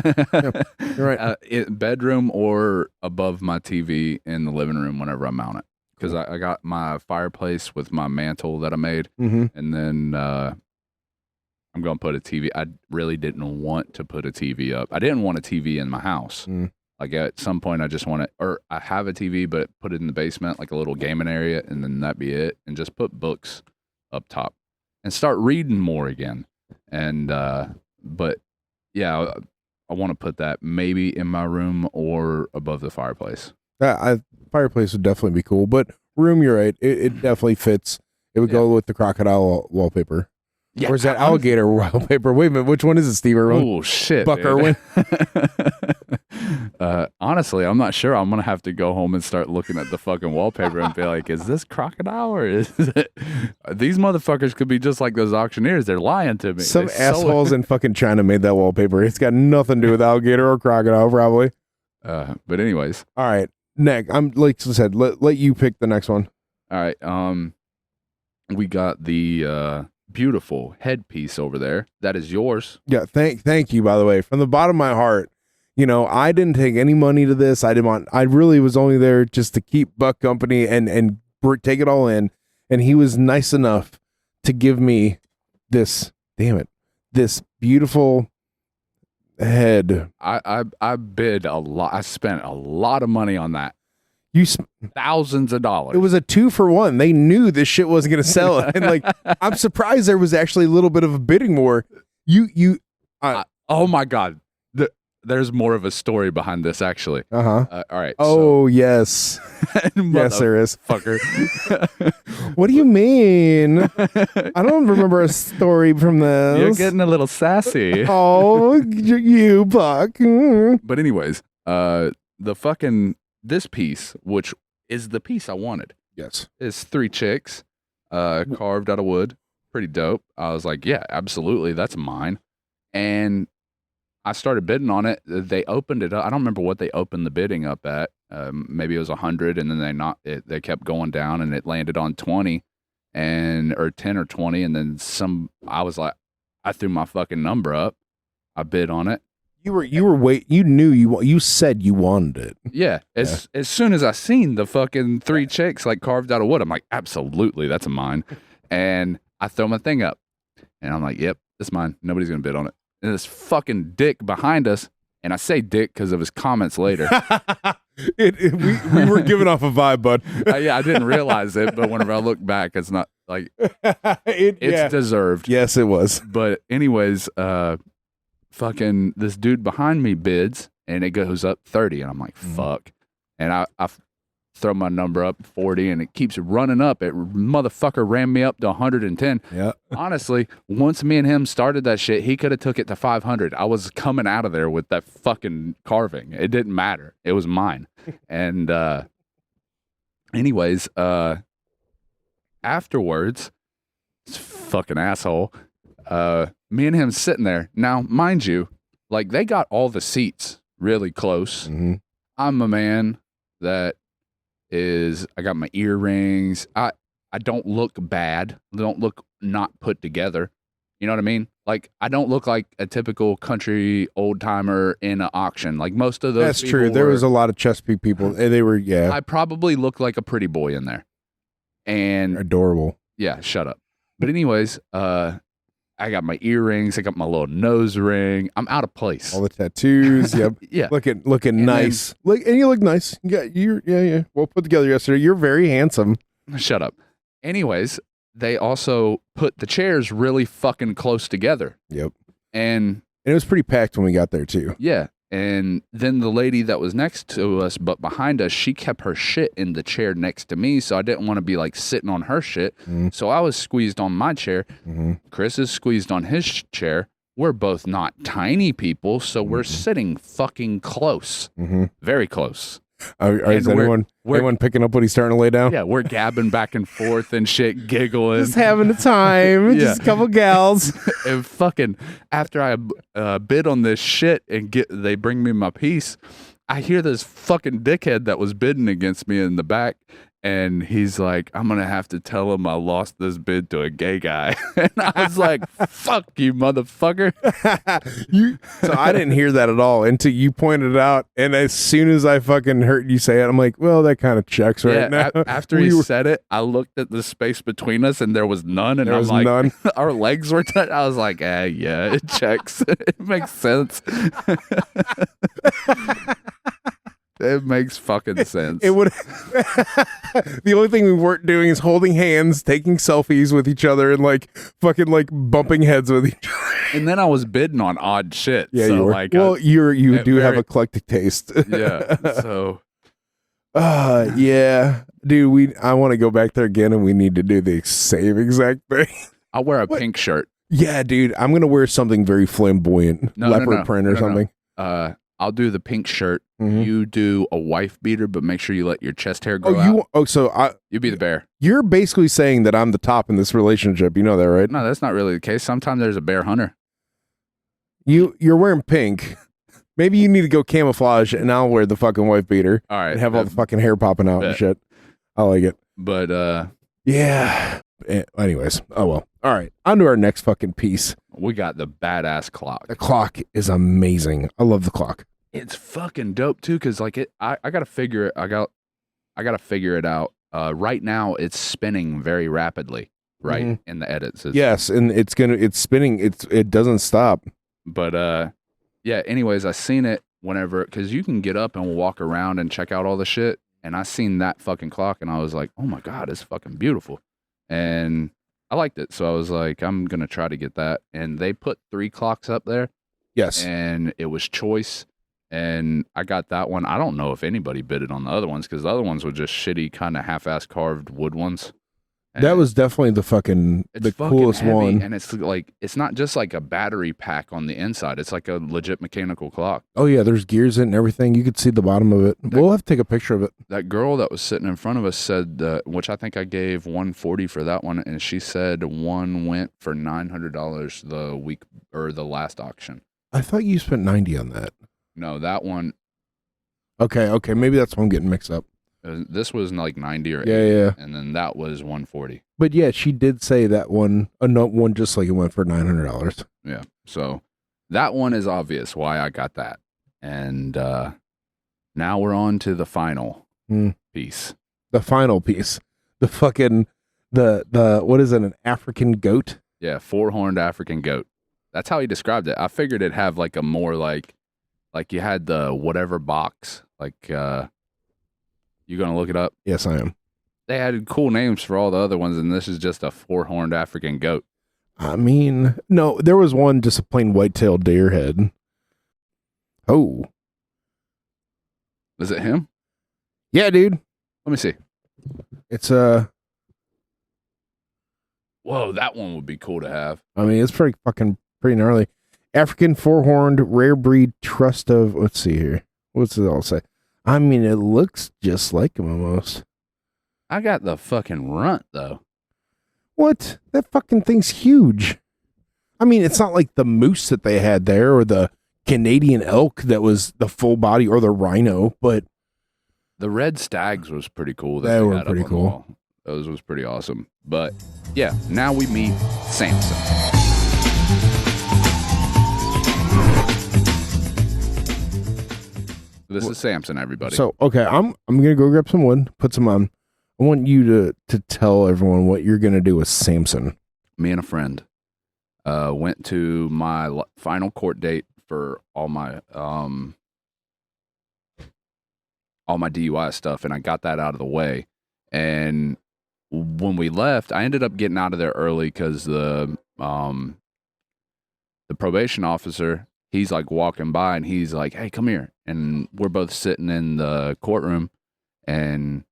Yep, you're right. Bedroom or above my TV in the living room whenever I mount it. Because I got my fireplace with my mantle that I made. Mm-hmm. And then I'm going to put a TV. I really didn't want to put a TV up. I didn't want a TV in my house. Mm. Like at some point I just want to, or I have a TV, but put it in the basement, like a little gaming area, and then that be it. And just put books up top and start reading more again. And, but yeah, I want to put that maybe in my room or above the fireplace. Fireplace would definitely be cool, but room, you're right. It definitely fits. It would go with the crocodile wallpaper. Yeah, or is that alligator wallpaper? Wait a minute, which one is it, Steve Irwin? Oh shit, Buck dude. Irwin. Honestly, I'm not sure. I'm gonna have to go home and start looking at the fucking wallpaper and be like, "Is this crocodile or is it?" These motherfuckers could be just like those auctioneers. They're lying to me. Some assholes in fucking China made that wallpaper. It's got nothing to do with alligator or crocodile, probably. But anyways, all right. Next, I'm like I said, let you pick the next one. All right. We got the beautiful headpiece over there. That is yours. Yeah. Thank you, by the way, from the bottom of my heart. You know, I didn't take any money to this. I really was only there just to keep Buck company and take it all in. And he was nice enough to give me this, this beautiful head. I bid a lot. I spent a lot of money on that. Thousands of dollars. It was a 2-for-1. They knew this shit wasn't going to sell. And like, I'm surprised there was actually a little bit of a bidding war. Oh my God. There's more of a story behind this, actually. All right. Oh, yes. Yes, there is. Fucker. What do you mean? I don't remember a story from this. You're getting a little sassy. Oh, you, Buck. But anyways, this piece, which is the piece I wanted. Yes. Is 3 chicks carved out of wood. Pretty dope. I was like, yeah, absolutely. That's mine. And I started bidding on it. They opened it up. I don't remember what they opened the bidding up at. Maybe it was 100, and then they kept going down, and it landed on 20, or 10 or 20, and then some. I was like, I threw my fucking number up. I bid on it. You said you wanted it. Yeah. As soon as I seen the fucking 3 chicks like carved out of wood, I'm like, absolutely, that's mine. And I throw my thing up, and I'm like, yep, it's mine. Nobody's gonna bid on it. And this fucking dick behind us, and I say dick because of his comments later. We were giving off a vibe, bud. Yeah, I didn't realize it, but whenever I look back, it's not like it's deserved. Yes, it was. But anyways, fucking this dude behind me bids, and it goes up 30, and I'm like, fuck. And I throw my number up 40, and it keeps running up. It motherfucker ran me up to 110. Yeah. Honestly, once me and him started that shit, he could have took it to 500. I was coming out of there with that fucking carving. It didn't matter. It was mine. And anyways, afterwards, this fucking asshole, me and him sitting there. Now, mind you, like, they got all the seats really close. Mm-hmm. I'm a man that I got my earrings. I don't look bad. I don't look not put together. You know what I mean? Like, I don't look like a typical country old timer in an auction. Like most of those. That's true. There was a lot of Chesapeake people. They were, yeah. I probably look like a pretty boy in there. And adorable. Yeah, shut up. But anyways, I got my earrings. I got my little nose ring. I'm out of place. All the tattoos. Yep. Yeah. Looking nice. And you look nice. Yeah. Well put together yesterday. You're very handsome. Shut up. Anyways, they also put the chairs really fucking close together. Yep. And it was pretty packed when we got there too. Yeah. And then the lady that was next to us, but behind us, she kept her shit in the chair next to me. So I didn't want to be like sitting on her shit. Mm-hmm. So I was squeezed on my chair. Mm-hmm. Chris is squeezed on his chair. We're both not tiny people. So we're sitting fucking close. Mm-hmm. Very close. Is anyone picking up what he's starting to lay down? Yeah, we're gabbing back and forth and shit, giggling. Just having a time. Yeah. Just a couple gals. And fucking, after I bid on this shit and they bring me my piece, I hear this fucking dickhead that was bidding against me in the back. And he's like, I'm going to have to tell him I lost this bid to a gay guy. And I was like, fuck you, motherfucker. So I didn't hear that at all until you pointed it out. And as soon as I fucking heard you say it, I'm like, well, that kind of checks right now. After he said it, I looked at the space between us and there was none. And I was like, none. Our legs were touched. I was like, yeah, it checks. It makes sense. It makes fucking sense. It would. The only thing we weren't doing is holding hands, taking selfies with each other, and like fucking like bumping heads with each other. And then I was bidding on odd shit. Yeah, so you were. Like, you do have eclectic taste. Yeah. So. Yeah, dude. I want to go back there again, and we need to do the same exact thing. I'll wear a pink shirt. Yeah, dude. I'm gonna wear something very flamboyant, leopard print or something. I'll do the pink shirt. Mhm. You do a wife beater, but make sure you let your chest hair grow out. You be the bear. You're basically saying that I'm the top in this relationship. You know that, right? No, that's not really the case. Sometimes there's a bear hunter. You're wearing pink. Maybe you need to go camouflage, and I'll wear the fucking wife beater. All right. And have all the fucking hair popping out and shit. I like it. But yeah. Anyways, oh well. All right, on to our next fucking piece. We got the badass clock. The clock is amazing. I love the clock. It's fucking dope too, because like I gotta figure it. I gotta figure it out. Right now, it's spinning very rapidly. Right in the edits. Yes, and it's spinning. It doesn't stop. But yeah. Anyways, I seen it whenever, because you can get up and walk around and check out all the shit. And I seen that fucking clock, and I was like, oh my god, it's fucking beautiful. And I liked it, so I was like, I'm gonna try to get that. And they put 3 clocks up there. Yes. And it was choice, and I got that one. I don't know if anybody bid it on the other ones, because the other ones were just shitty, kind of half-ass carved wood ones. And that was definitely the coolest heavy, one. And it's like, it's not just like a battery pack on the inside. It's like a legit mechanical clock. Oh yeah, there's gears in it and everything. You could see the bottom of it. We'll have to take a picture of it. That girl that was sitting in front of us said, which I think I gave $140 for that one, and she said one went for $900 the week or the last auction. I thought you spent $90 on that. No, that one. Okay, maybe that's what I'm getting mixed up. This was like 90 or 80, yeah, and then that was 140. But yeah, she did say that one, one just like it went for $900. Yeah, so that one is obvious why I got that, and now we're on to the final piece. The final piece, the fucking the what is it? An African goat? Yeah, 4-horned African goat. That's how he described it. I figured it'd have like a more like you had the whatever box, like. You gonna look it up? Yes, I am. They had cool names for all the other ones, and this is just a 4-horned African goat. I mean, no, there was one just a plain white-tailed deer head. Oh. Is it him? Yeah, dude. Let me see. It's Whoa, that one would be cool to have. I mean, it's pretty gnarly. African 4-horned rare breed trust of, let's see here. What's it all say? I mean, it looks just like him almost. I got the fucking runt, though. What? That fucking thing's huge. I mean, it's not like the moose that they had there or the Canadian elk that was the full body or the rhino, but... The red stags was pretty cool. They were pretty cool. Those was pretty awesome. But, yeah, now we meet Samson. This is Samson, everybody. So, okay, I'm gonna go grab some wood, put some on. I want you to tell everyone what you're gonna do with Samson. Me and a friend went to my final court date for all my DUI stuff, and I got that out of the way. And when we left, I ended up getting out of there early because the probation officer, he's like walking by and he's like, hey, come here. And we're both sitting in the courtroom, and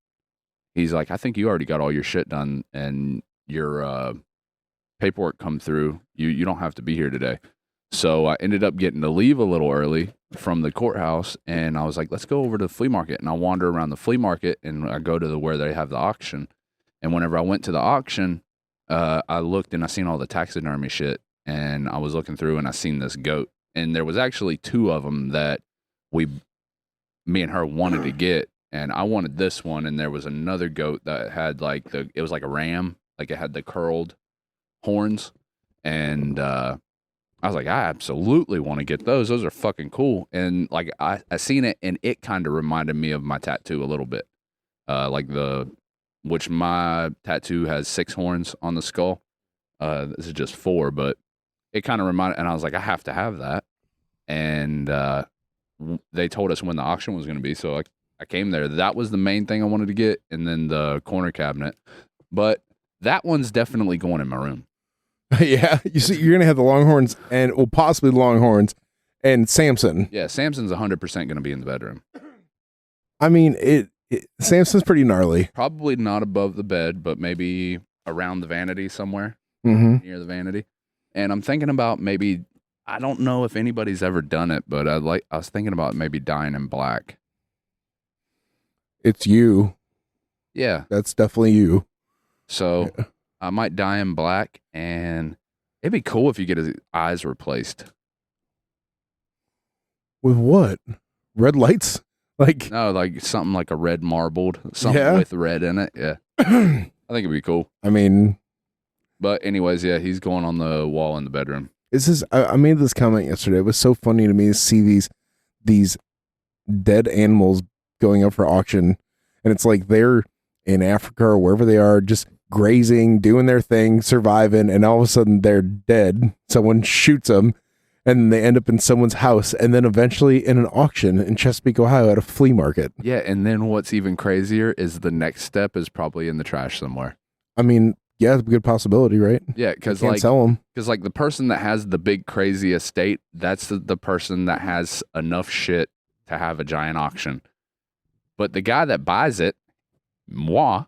he's like, I think you already got all your shit done and your paperwork come through. You don't have to be here today. So I ended up getting to leave a little early from the courthouse, and I was like, let's go over to the flea market. And I wander around the flea market, and I go to where they have the auction. And whenever I went to the auction, I looked and I seen all the taxidermy shit, and I was looking through and I seen this goat. And there was actually 2 of them that me and her wanted to get, and I wanted this one, and there was another goat that had like it was like a ram, like it had the curled horns, and I was like, I absolutely want to get those. Those are fucking cool. And like I seen it, and it kind of reminded me of my tattoo a little bit, which my tattoo has 6 horns on the skull. This is just 4, but it kind of reminded, and I was like, I have to have that. And they told us when the auction was going to be, so I came there. That was the main thing I wanted to get, and then the corner cabinet. But that one's definitely going in my room. Yeah, you see, you're going to have the Longhorns, and well, possibly Longhorns, and Samson. Yeah, Samson's 100% going to be in the bedroom. I mean, Samson's pretty gnarly. Probably not above the bed, but maybe around the vanity somewhere, near the vanity. And I'm thinking about maybe I don't know if anybody's ever done it, but I was thinking about maybe dyeing in black. It's you. Yeah. That's definitely you. So Yeah. I might dye in black, and it'd be cool if you get his eyes replaced. With what? Red lights? Like, No, like something like a red marbled, something yeah. with red in it. Yeah. I think it'd be cool. I mean, But anyways, yeah, he's going on the wall in the bedroom. I made this comment yesterday. It was so funny to me to see these dead animals going up for auction, and it's like they're in Africa or wherever they are, just grazing, doing their thing, surviving, and all of a sudden they're dead. Someone shoots them, and they end up in someone's house, and then eventually in an auction in Chesapeake, Ohio, at a flea market. Yeah, and then what's even crazier is the next step is probably in the trash somewhere. I mean, yeah, it's a good possibility, right? Yeah, because Can't sell them. Because like the person that has the big crazy estate, that's the person that has enough shit to have a giant auction. But the guy that buys it, moi,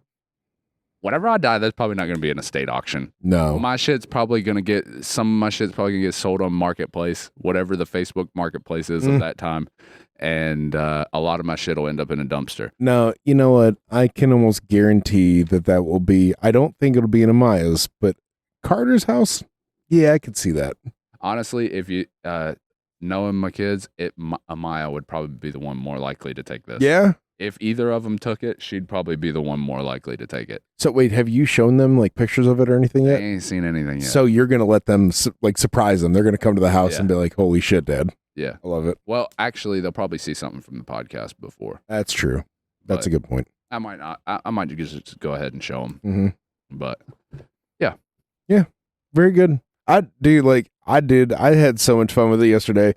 whenever I die, there's probably not going to be an estate auction. No, My shit's probably going to get some of my shit's probably going to get sold on Marketplace, whatever the Facebook Marketplace is at that time, and a lot of my shit will end up in a dumpster. no. You know what? I can almost guarantee that will be. I don't think it'll be in Amaya's, but Carter's house. Yeah, I could see that. Honestly, if you knowing my kids, Amaya would probably be the one more likely to take this. Yeah. If either of them took it, she'd probably be the one more likely to take it. So wait, have you shown them like pictures of it or anything I yet? ain't seen anything yet. So you're gonna let them like surprise them. They're gonna come to the house Yeah. and be like, "Holy shit, Dad!" Yeah. I love it. Well, actually, they'll probably see something from the podcast before. That's true. That's But a good point. I might not. I might just go ahead and show them. Mm-hmm. But Very good. I had so much fun with it yesterday.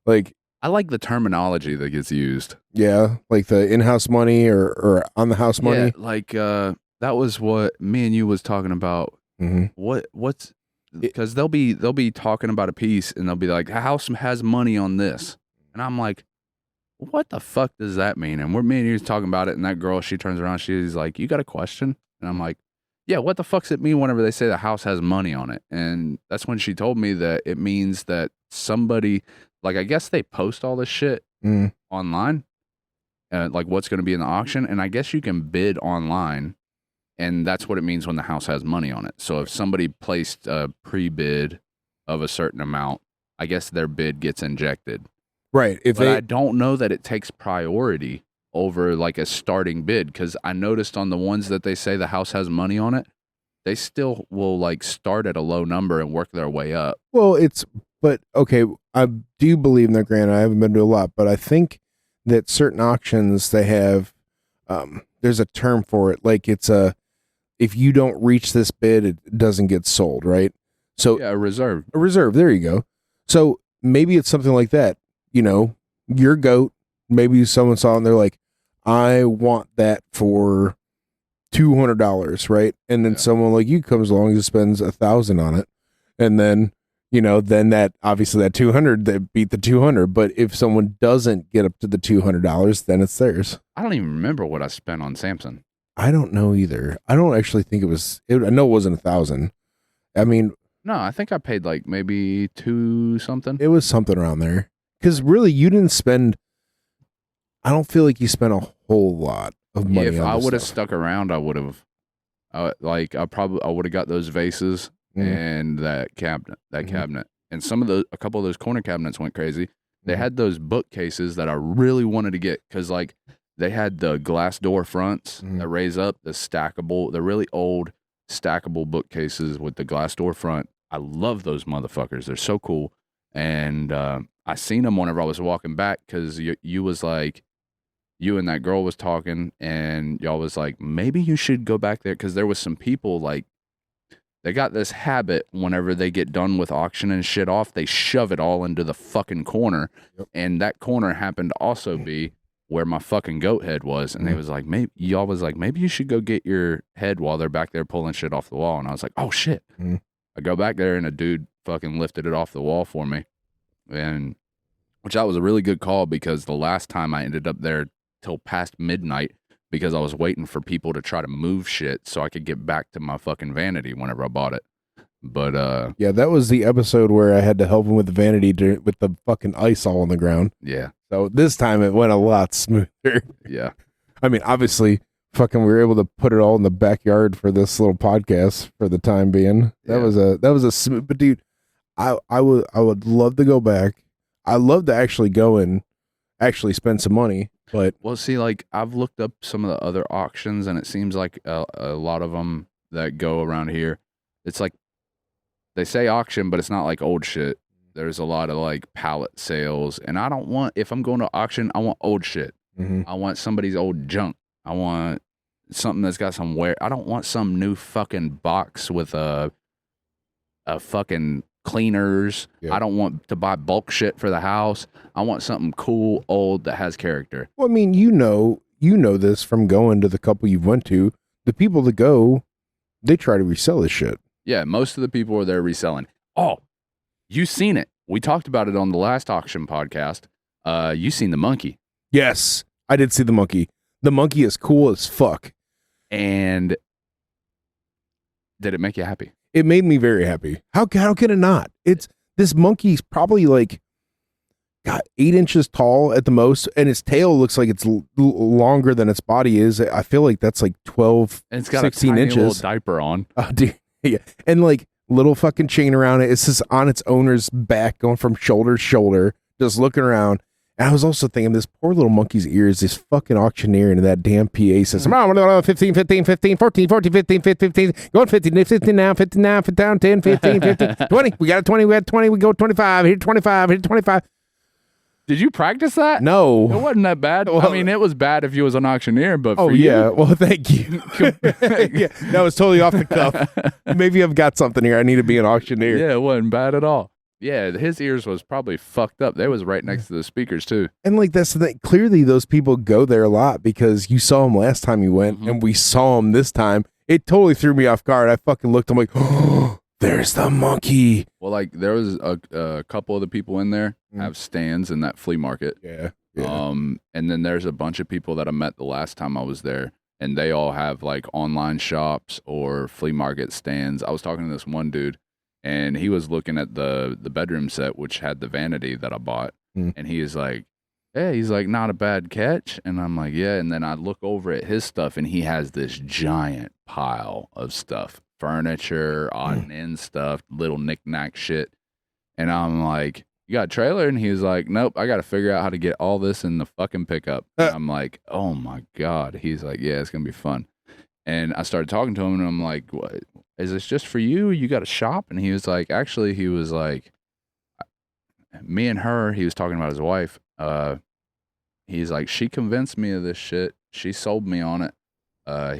Like, I like the terminology that gets used. yeah, like the in-house money or on the house money. Yeah, like that was what me and you was talking about. Mm-hmm. What's because they'll be talking about a piece and they'll be like, "The house has money on this," and I'm like, "What the fuck does that mean?" And me and you was talking about it, and that girl, she turns around, she's like, "You got a question?" And I'm like, "Yeah, what the fuck's it mean whenever they say the house has money on it?" And that's when she told me that it means that somebody, like, I guess they post all this shit Mm. online, like what's going to be in the auction, and I guess you can bid online. And that's what it means when the house has money on it. So if somebody placed a pre-bid of a certain amount, I guess their bid gets injected. Right. But I don't know that it takes priority over like a starting bid, because I noticed on the ones that they say the house has money on it, they still will like start at a low number and work their way up. Well, but okay, I do believe in that. Granted, I haven't been to a lot, but I think that certain auctions they have, there's a term for it. Like if you don't reach this bid, it doesn't get sold, right? So Yeah, a reserve. a reserve. There you go. So maybe it's something like that. You know, your goat. Maybe someone saw it and they're like, I want that for $200, right? And then Yeah. someone like you comes along and spends $1,000 on it, and then then that obviously that 200 that beat the 200. But if someone doesn't get up to the $200, then it's theirs. I don't even remember what I spent on Samson. I don't know either. I don't actually think it was. I know it wasn't 1,000. I mean, No, I think I paid like maybe 2 something. it was something around there. Because really, you didn't spend. I don't feel like you spent a whole lot of money. If on I this would have stuff. stuck around, I would have. I would have got those vases and that cabinet, Mhm. and a couple of those corner cabinets went crazy. They Mhm. had those bookcases that I really wanted to get because like they had the glass door fronts that raise up, the really old stackable bookcases with the glass door front. I love those motherfuckers. They're so cool. And I seen them whenever I was walking back because you was like, you and that girl was talking and y'all was like, maybe you should go back there because there was some people like they got this habit whenever they get done with auctioning shit off, they shove it all into the fucking corner. Yep. And that corner happened to also be where my fucking goat head was. And they was like, y'all was like, maybe you should go get your head while they're back there pulling shit off the wall. And I was like, oh shit. Mhm. I go back there and a dude fucking lifted it off the wall for me. And which that was a really good call because the last time I ended up there till past midnight because I was waiting for people to try to move shit so I could get back to my fucking vanity whenever I bought it. But Yeah, that was the episode where I had to help him with the vanity with the fucking ice all on the ground. yeah, So this time it went a lot smoother. yeah, I mean, obviously, fucking, we were able to put it all in the backyard for this little podcast for the time being. That was a smooth. But dude, I would love to go back. I love to actually go and actually spend some money. But well, see, like I've looked up some of the other auctions, and it seems like a lot of them that go around here, it's like they say auction, but it's not like old shit. There's a lot of like pallet sales, and I don't want, if I'm going to auction, I want old shit. I want somebody's old junk. I want something that's got some wear. I don't want some new fucking box with a fucking cleaners. Yeah. I don't want to buy bulk shit for the house. I want something cool, old, that has character. well, I mean, you know this from going to the couple you've went to. The people that go, they try to resell this shit. Yeah, most of the people are there reselling. Oh, you seen it. We talked about it on the last auction podcast. You seen the monkey. Yes, I did see the monkey. The monkey is cool as fuck. And did it make you happy? It made me very happy. How can it not? This monkey's probably like, God, 8 inches tall at the most, and its tail looks like it's longer than its body is. I feel like that's like 12, And it's got 16 a tiny inches. little diaper on. Oh, dude, yeah, and like little fucking chain around it. It's just on its owner's back, going from shoulder to shoulder, just looking around. And I was also thinking, this poor little monkey's ears, this fucking auctioneer into that damn PA system. 15, 15, 15, 14, 14, 15, 15, 15, going 15, 15 now, 15 now, 15 down, 10, 15, 15, 20. We got a 20, we got 20, we go 25, hit 25, hit 25. Did you practice that? No. It wasn't that bad. Well, I mean, it was bad if you was an auctioneer, but Oh, for you, yeah. Well, thank you. Yeah, that was totally off the cuff. Maybe I've got something here. I need to be an auctioneer. yeah, it wasn't bad at all. Yeah, his ears was probably fucked up. They was right next to the speakers too. And like, that's the thing. Clearly, those people go there a lot because you saw them last time you went, and we saw them this time. It totally threw me off guard. I fucking looked. I'm like, oh, there's the monkey. Well, like there was a couple of the people in there have stands in that flea market. Yeah. And then there's a bunch of people that I met the last time I was there, and they all have like online shops or flea market stands. I was talking to this one dude, and he was looking at the bedroom set, which had the vanity that I bought, and he is like, "Hey," he's like, "not a bad catch," and I'm like, "Yeah." And then I look over at his stuff, and he has this giant pile of stuff, furniture, odd and end stuff, little knick-knack shit, and I'm like, "You got a trailer?" And he was like, "Nope, I got to figure out how to get all this in the fucking pickup." And I'm like, "Oh my God." He's like, "Yeah, it's going to be fun." And I started talking to him, and I'm like, "What? Is this just for you? You got a shop?" And he was like, actually, he was like, me and her, he was talking about his wife. He's like, she convinced me of this shit. She sold me on it.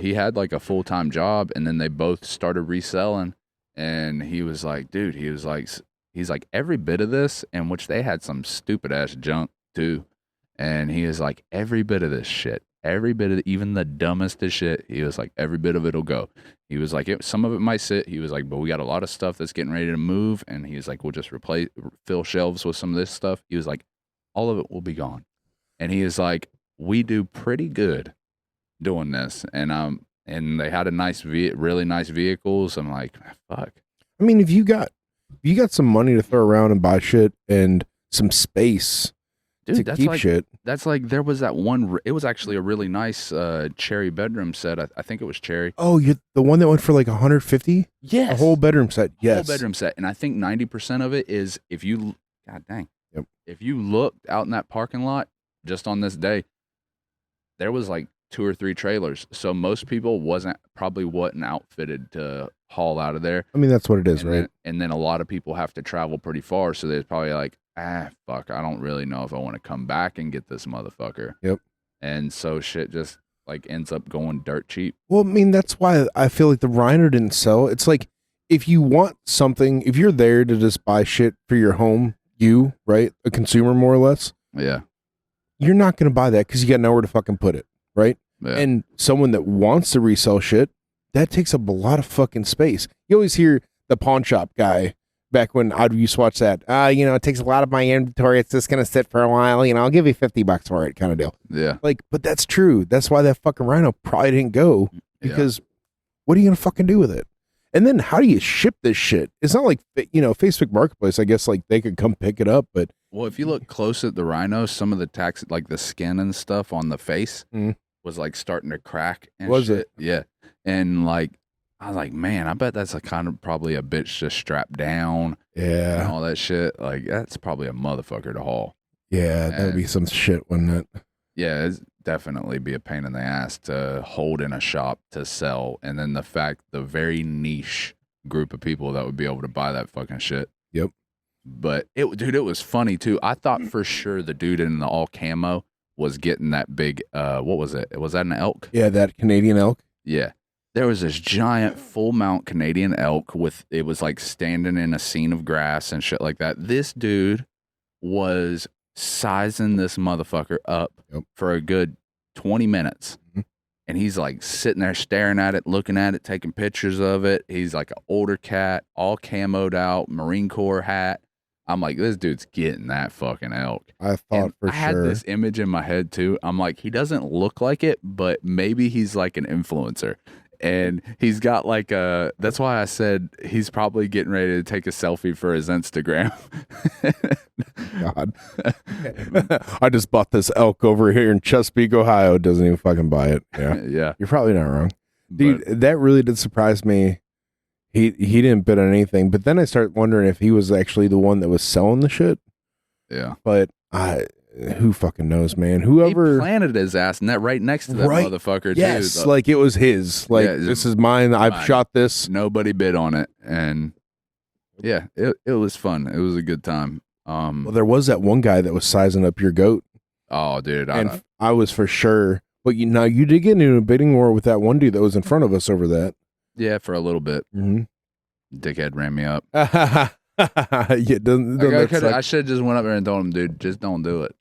He had like a full-time job, and then they both started reselling. And he was like, dude, he's like, every bit of this, in which they had some stupid ass junk too. And he is like, every bit of this shit, every bit of even the dumbest of shit, he was like, every bit of it'll go. He was like, some of it might sit. He was like, but we got a lot of stuff that's getting ready to move. And he was like, we'll just fill shelves with some of this stuff. He was like, all of it will be gone. And he is like, we do pretty good doing this. And they had a really nice vehicles. I'm like, fuck. I mean, if you got some money to throw around and buy shit and some space Dude, to that's keep like, shit. That's like, there was that one, it was actually a really nice cherry bedroom set. I think it was cherry. Oh, the one that went for like 150? Yes. A whole bedroom set. Yes. Whole bedroom set. And I think 90% of it is God dang. Yep. If you looked out in that parking lot just on this day, there was like 2 or 3 trailers. So most people probably wasn't outfitted to haul out of there. I mean, that's what it is, And right? and then a lot of people have to travel pretty far. So they're probably like, fuck, I don't really know if I want to come back and get this motherfucker. Yep. And so shit just like ends up going dirt cheap. Well, I mean, that's why I feel like the Reiner didn't sell. It's like, if you want something, if you're there to just buy shit for your home, right? A consumer, more or less. Yeah. You're not going to buy that because you got nowhere to fucking put it, right? Yeah. And someone that wants to resell shit, that takes up a lot of fucking space. You always hear the pawn shop guy back when I used to watch that. It takes a lot of my inventory. It's just going to sit for a while. I'll give you $50 for it, kind of deal. Yeah. Like, but that's true. That's why that fucking Rhino probably didn't go, because what are you going to fucking do with it? And then how do you ship this shit? It's not like Facebook Marketplace. I guess like they could come pick it up, but Well, if you look close at the rhino, some of the like the skin and stuff on the face Mm. was like starting to crack and Was shit. it? Yeah. And like I was like, man, I bet that's a kind of probably a bitch just strapped down and Yeah, all that shit. Like that's probably a motherfucker to haul. yeah, that would be And some shit, wouldn't it? yeah, it's definitely be a pain in the ass to hold in a shop to sell. And then the very niche group of people that would be able to buy that fucking shit. Yep. But it was funny too. I thought for sure the dude in the all camo was getting that big, what was it? Was that an elk? Yeah, that Canadian elk. Yeah. There was this giant full mount Canadian elk it was like standing in a scene of grass and shit like that. This dude was sizing this motherfucker up for a good 20 minutes. Mhm. And he's like sitting there staring at it, looking at it, taking pictures of it. He's like an older cat, all camoed out, Marine Corps hat. I'm like, this dude's getting that fucking elk. I thought And for I had sure. this image in my head too. I'm like, he doesn't look like it, but maybe he's like an influencer. And he's got like that's why I said he's probably getting ready to take a selfie for his Instagram. God. I just bought this elk over here in Chesapeake, Ohio. Doesn't even fucking buy it. Yeah. Yeah. You're probably not wrong. Dude, that really did surprise me. He didn't bid on anything, but then I start wondering if he was actually the one that was selling the shit. Yeah. But who fucking knows, man? Whoever he planted his ass right next to that motherfucker yes, too. like it was his. Like this is mine. I've shot this. Nobody bid on it, and yeah, it was fun. It was a good time. Well, there was that one guy that was sizing up your goat. Oh, dude, I was for sure. But you did get into a bidding war with that one dude that was in front of us over that. Yeah, for a little bit. Mm-hmm. Dickhead ran me up. Yeah, I should have just went up there and told him, dude, just don't do it.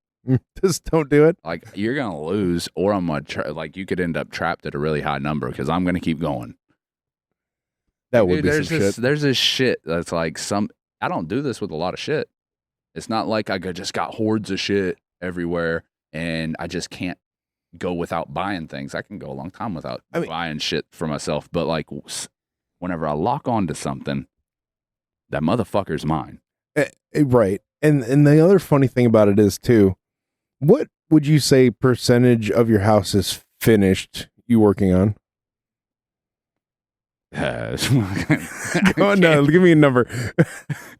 Just don't do it. Like you're gonna lose, or I'm gonna like you could end up trapped at a really high number because I'm gonna keep going. That would be some shit. There's this shit that's like I don't do this with a lot of shit. It's not like I just got hordes of shit everywhere and I just can't go without buying things. I can go a long time without buying shit for myself. But like whenever I lock onto something, that motherfucker's mine. Right. And the other funny thing about it is too, what would you say percentage of your house is finished you working on? Oh, no, give me a number.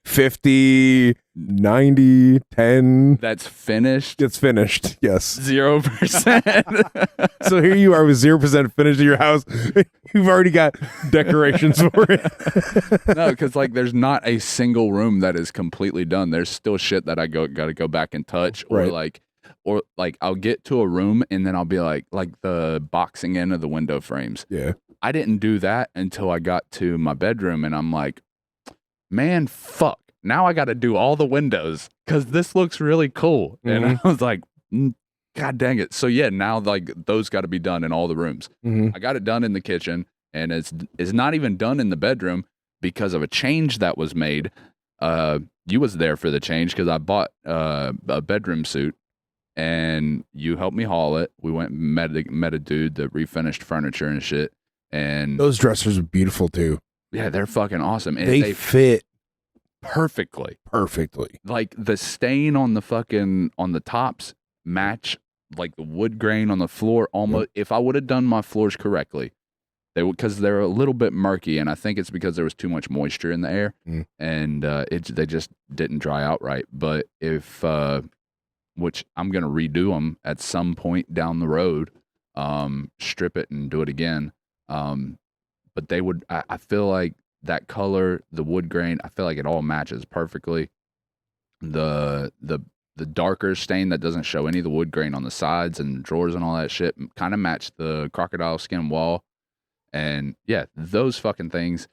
50, 90, 10. That's finished? It's finished, yes. 0%. So here you are with 0% finished in your house. You've already got decorations for it. No, because like there's not a single room that is completely done. There's still shit that I gotta go back and touch, or like I'll get to a room and then I'll be like the boxing in of the window frames. Yeah. I didn't do that until I got to my bedroom and I'm like, man, fuck. Now I got to do all the windows because this looks really cool. Mm-hmm. And I was like, God dang it. So yeah, now like those got to be done in all the rooms. Mm-hmm. I got it done in the kitchen and it's not even done in the bedroom because of a change that was made. You was there for the change because I bought a bedroom suit. And you helped me haul it. We went and met a dude that refinished furniture and shit. And those dressers are beautiful too. Yeah, they're fucking awesome. And they fit perfectly. Perfectly. Like the stain on the tops match like the wood grain on the floor almost. If I would have done my floors correctly, because they're a little bit murky, and I think it's because there was too much moisture in the air, and they just didn't dry out right. But if which I'm gonna redo them at some point down the road, strip it and do it again. But they would, I feel like that color, the wood grain, I feel like it all matches perfectly. The darker stain that doesn't show any of the wood grain on the sides and drawers and all that shit kind of match the crocodile skin wall. And yeah, those fucking things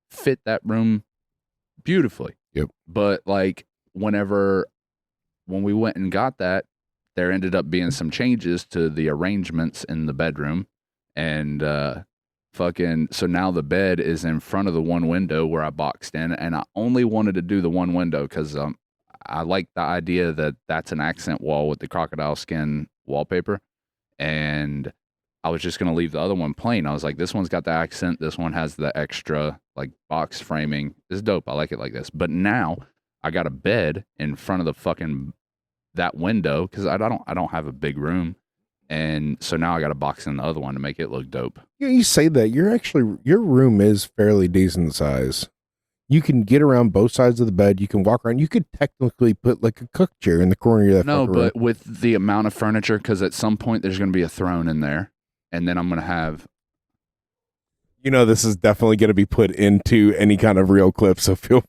fit that room beautifully. Yep. But like when we went and got that, there ended up being some changes to the arrangements in the bedroom. And so now the bed is in front of the one window where I boxed in, and I only wanted to do the one window because I like the idea that that's an accent wall with the crocodile skin wallpaper. And I was just gonna leave the other one plain. I was like, this one's got the accent. This one has the extra like box framing. This is dope. I like it like this. But now I got a bed in front of the fucking that window because I don't have a big room, and so now I got a box in the other one to make it look dope. Yeah, you say that your room is fairly decent size. You can get around both sides of the bed. You can walk around. You could technically put like a cook chair in the corner of that. No, fucking but room. with the amount of furniture, because at some point there's going to be a throne in there, and then I'm going to have. You know, this is definitely going to be put into any kind of real clip. So feel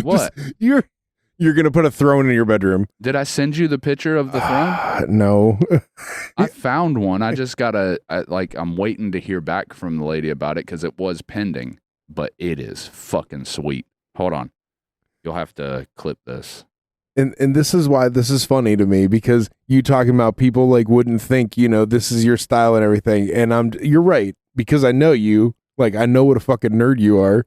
What? You're going to put a throne in your bedroom. Did I send you the picture of the throne? No. I found one. I just I'm waiting to hear back from the lady about it because it was pending, but it is fucking sweet. Hold on. You'll have to clip this. And this is why this is funny to me, because you talking about people like wouldn't think, you know, this is your style and everything. And you're right, because I know you, like, I know what a fucking nerd you are.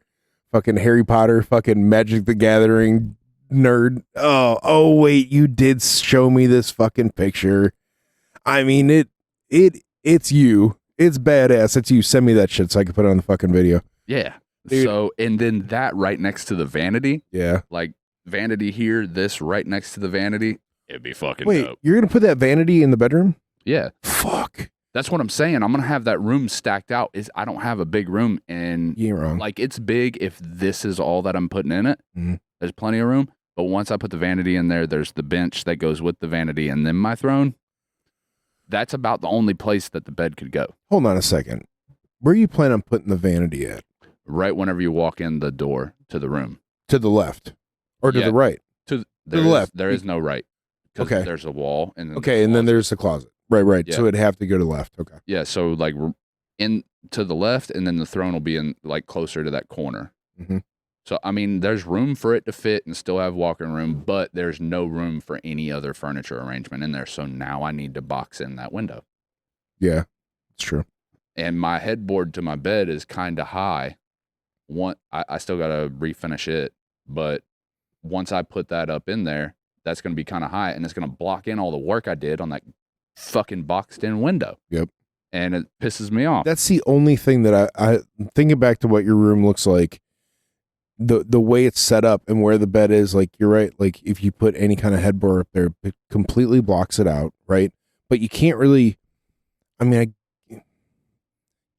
Fucking Harry Potter, fucking Magic the Gathering nerd. Oh wait, you did show me this fucking picture. I mean, it's you. It's badass. It's you. Send me that shit so I can put it on the fucking video. Yeah. Dude. So, and then that right next to the vanity. Yeah. Like vanity here, this right next to the vanity. It'd be fucking Wait, dope. you're going to put that vanity in the bedroom? Yeah. Fuck. That's what I'm saying. I'm going to have that room stacked out. I don't have a big room, and You ain't wrong. like it's big if this is all that I'm putting in it. Mhm. There's plenty of room. But once I put the vanity in there, there's the bench that goes with the vanity and then my throne. That's about the only place that the bed could go. Hold on a second. Where you plan on putting the vanity at? Right whenever you walk in the door to the room. To the left or to Yeah. the right? To the left. There is no right. 'Cause Okay. There's a wall. And then Okay, and then there's the closet. Right. Yeah. So it'd have to go to the left. Okay. Yeah, so like in to the left, and then the throne will be in like closer to that corner. Mhm. So I mean, there's room for it to fit and still have walking room, but there's no room for any other furniture arrangement in there. So now I need to box in that window. Yeah, it's true. And my headboard to my bed is kind of high. I still got to refinish it, but once I put that up in there, that's going to be kind of high, and it's going to block in all the work I did on that fucking boxed in window. Yep. And it pisses me off. That's the only thing that I thinking back to what your room looks like. The way it's set up and where the bed is, like, you're right. Like, if you put any kind of headboard up there, it completely blocks it out, right? But you can't really. I mean,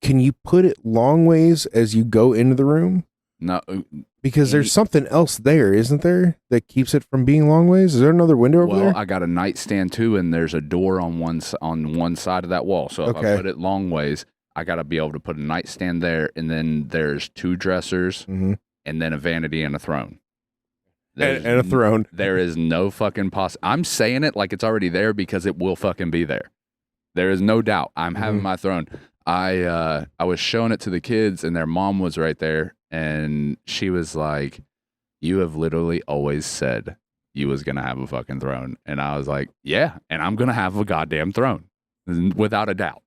can you put it long ways as you go into the room? No, Because there's something else there, isn't there, that keeps it from being long ways? Is there another window over there? well, I got a nightstand too, and there's a door on one side of that wall. So if Okay. I put it long ways, I got to be able to put a nightstand there, and then there's two dressers, Mhm. and then a vanity and a throne. And a throne. There is no fucking I'm saying it like it's already there because it will fucking be there. There is no doubt. I'm having my throne. I was showing it to the kids, and their mom was right there, and she was like, "You have literally always said you was gonna have a fucking throne," and I was like, "Yeah, and I'm gonna have a goddamn throne, without a doubt."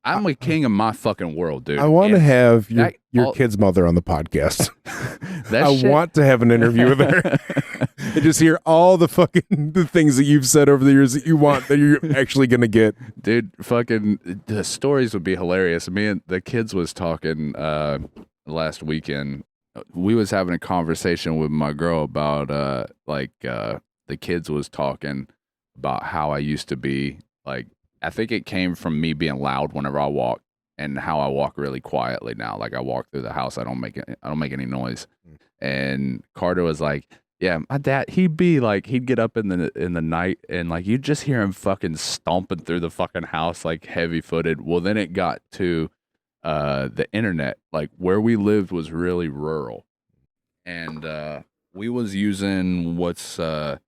I'm a king of my fucking world, dude. I want to have your all- kid's mother on the podcast. That I shit- want to have an interview with her and just hear all the fucking the things that you've said over the years that you want that you're actually gonna get. Dude, fucking the stories would be hilarious. Me and the kids was talking last weekend. We was having a conversation with my girl about the kids was talking about how I used to be. Like, I think it came from me being loud whenever I walk, and how I walk really quietly now. Like, I walk through the house, I don't make any noise. And Carter was like, "Yeah, my dad, he'd get up in the night, and like you'd just hear him fucking stomping through the fucking house like heavy footed." Well, then it got to the internet. Like, where we lived was really rural, and we was using the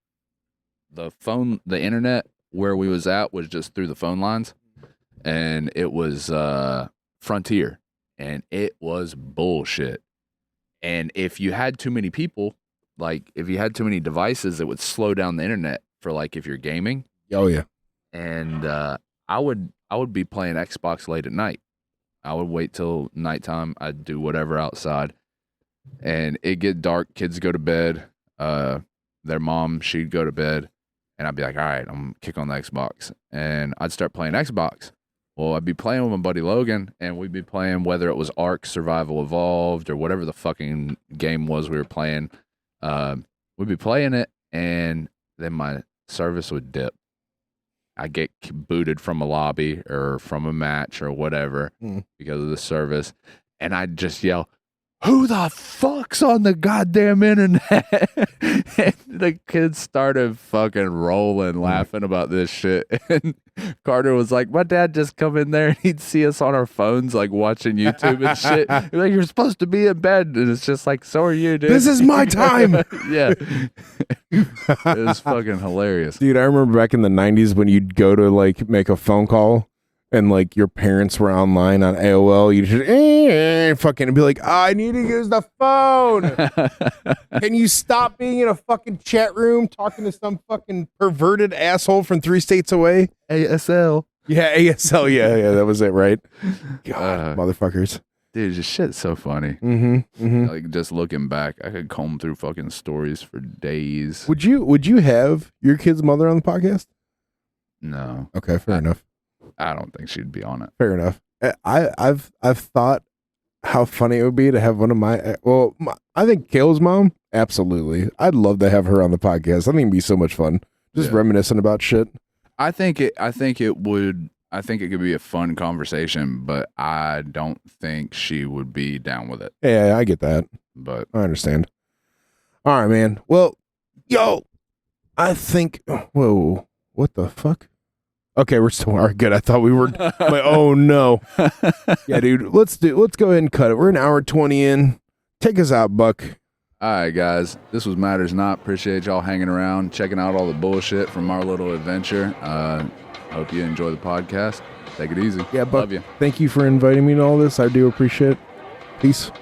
internet where we was at was just through the phone lines, and it was Frontier, and it was bullshit. And if you had too many people, like if you had too many devices, it would slow down the internet for like if you're gaming. Oh yeah. And I would be playing Xbox late at night. I would wait till nighttime. I'd do whatever outside, and it'd get dark. Kids go to bed. Their mom, she'd go to bed, and I'd be like, all right, I'm gonna kick on the Xbox, and I'd start playing Xbox. Well, I'd be playing with my buddy Logan, and we'd be playing whether it was Ark Survival Evolved or whatever the fucking game was we were playing. We'd be playing it, and then my service would dip. I get booted from a lobby or from a match or whatever because of the service, and I'd just yell, "Who the fuck's on the goddamn internet?" And the kids started fucking rolling, laughing about this shit. And Carter was like, "My dad just come in there and he'd see us on our phones, like watching YouTube and shit. Like, you're supposed to be in bed." And it's just like, "So are you, dude. This is my time." Yeah. It was fucking hilarious. Dude, I remember back in the 90s when you'd go to like make a phone call and like your parents were online on AOL, you just fucking be like, "I need to use the phone. Can you stop being in a fucking chat room talking to some fucking perverted asshole from 3 states away?" ASL. Yeah, ASL. Yeah, that was it, right? God, motherfuckers. Dude, this shit's so funny. Like, just looking back, I could comb through fucking stories for days. Would you have your kid's mother on the podcast? No. Okay, fair enough. I don't think she'd be on it. Fair enough. I've thought how funny it would be to have one of I think Kale's mom, absolutely. I'd love to have her on the podcast. I think it'd be so much fun. Just reminiscing about shit. I think it could be a fun conversation, but I don't think she would be down with it. Yeah, I get that. But I understand. All right, man. Well, yo, I think whoa, what the fuck? Okay, we're still all right, good. I thought we were like, oh no. Yeah, dude. Let's go ahead and cut it. We're an hour 20 in. Take us out, Buck. All right, guys. This was Matters Not. Appreciate y'all hanging around, checking out all the bullshit from our little adventure. Hope you enjoy the podcast. Take it easy. Yeah, Buck. Love you. Thank you for inviting me to all this. I do appreciate it. Peace.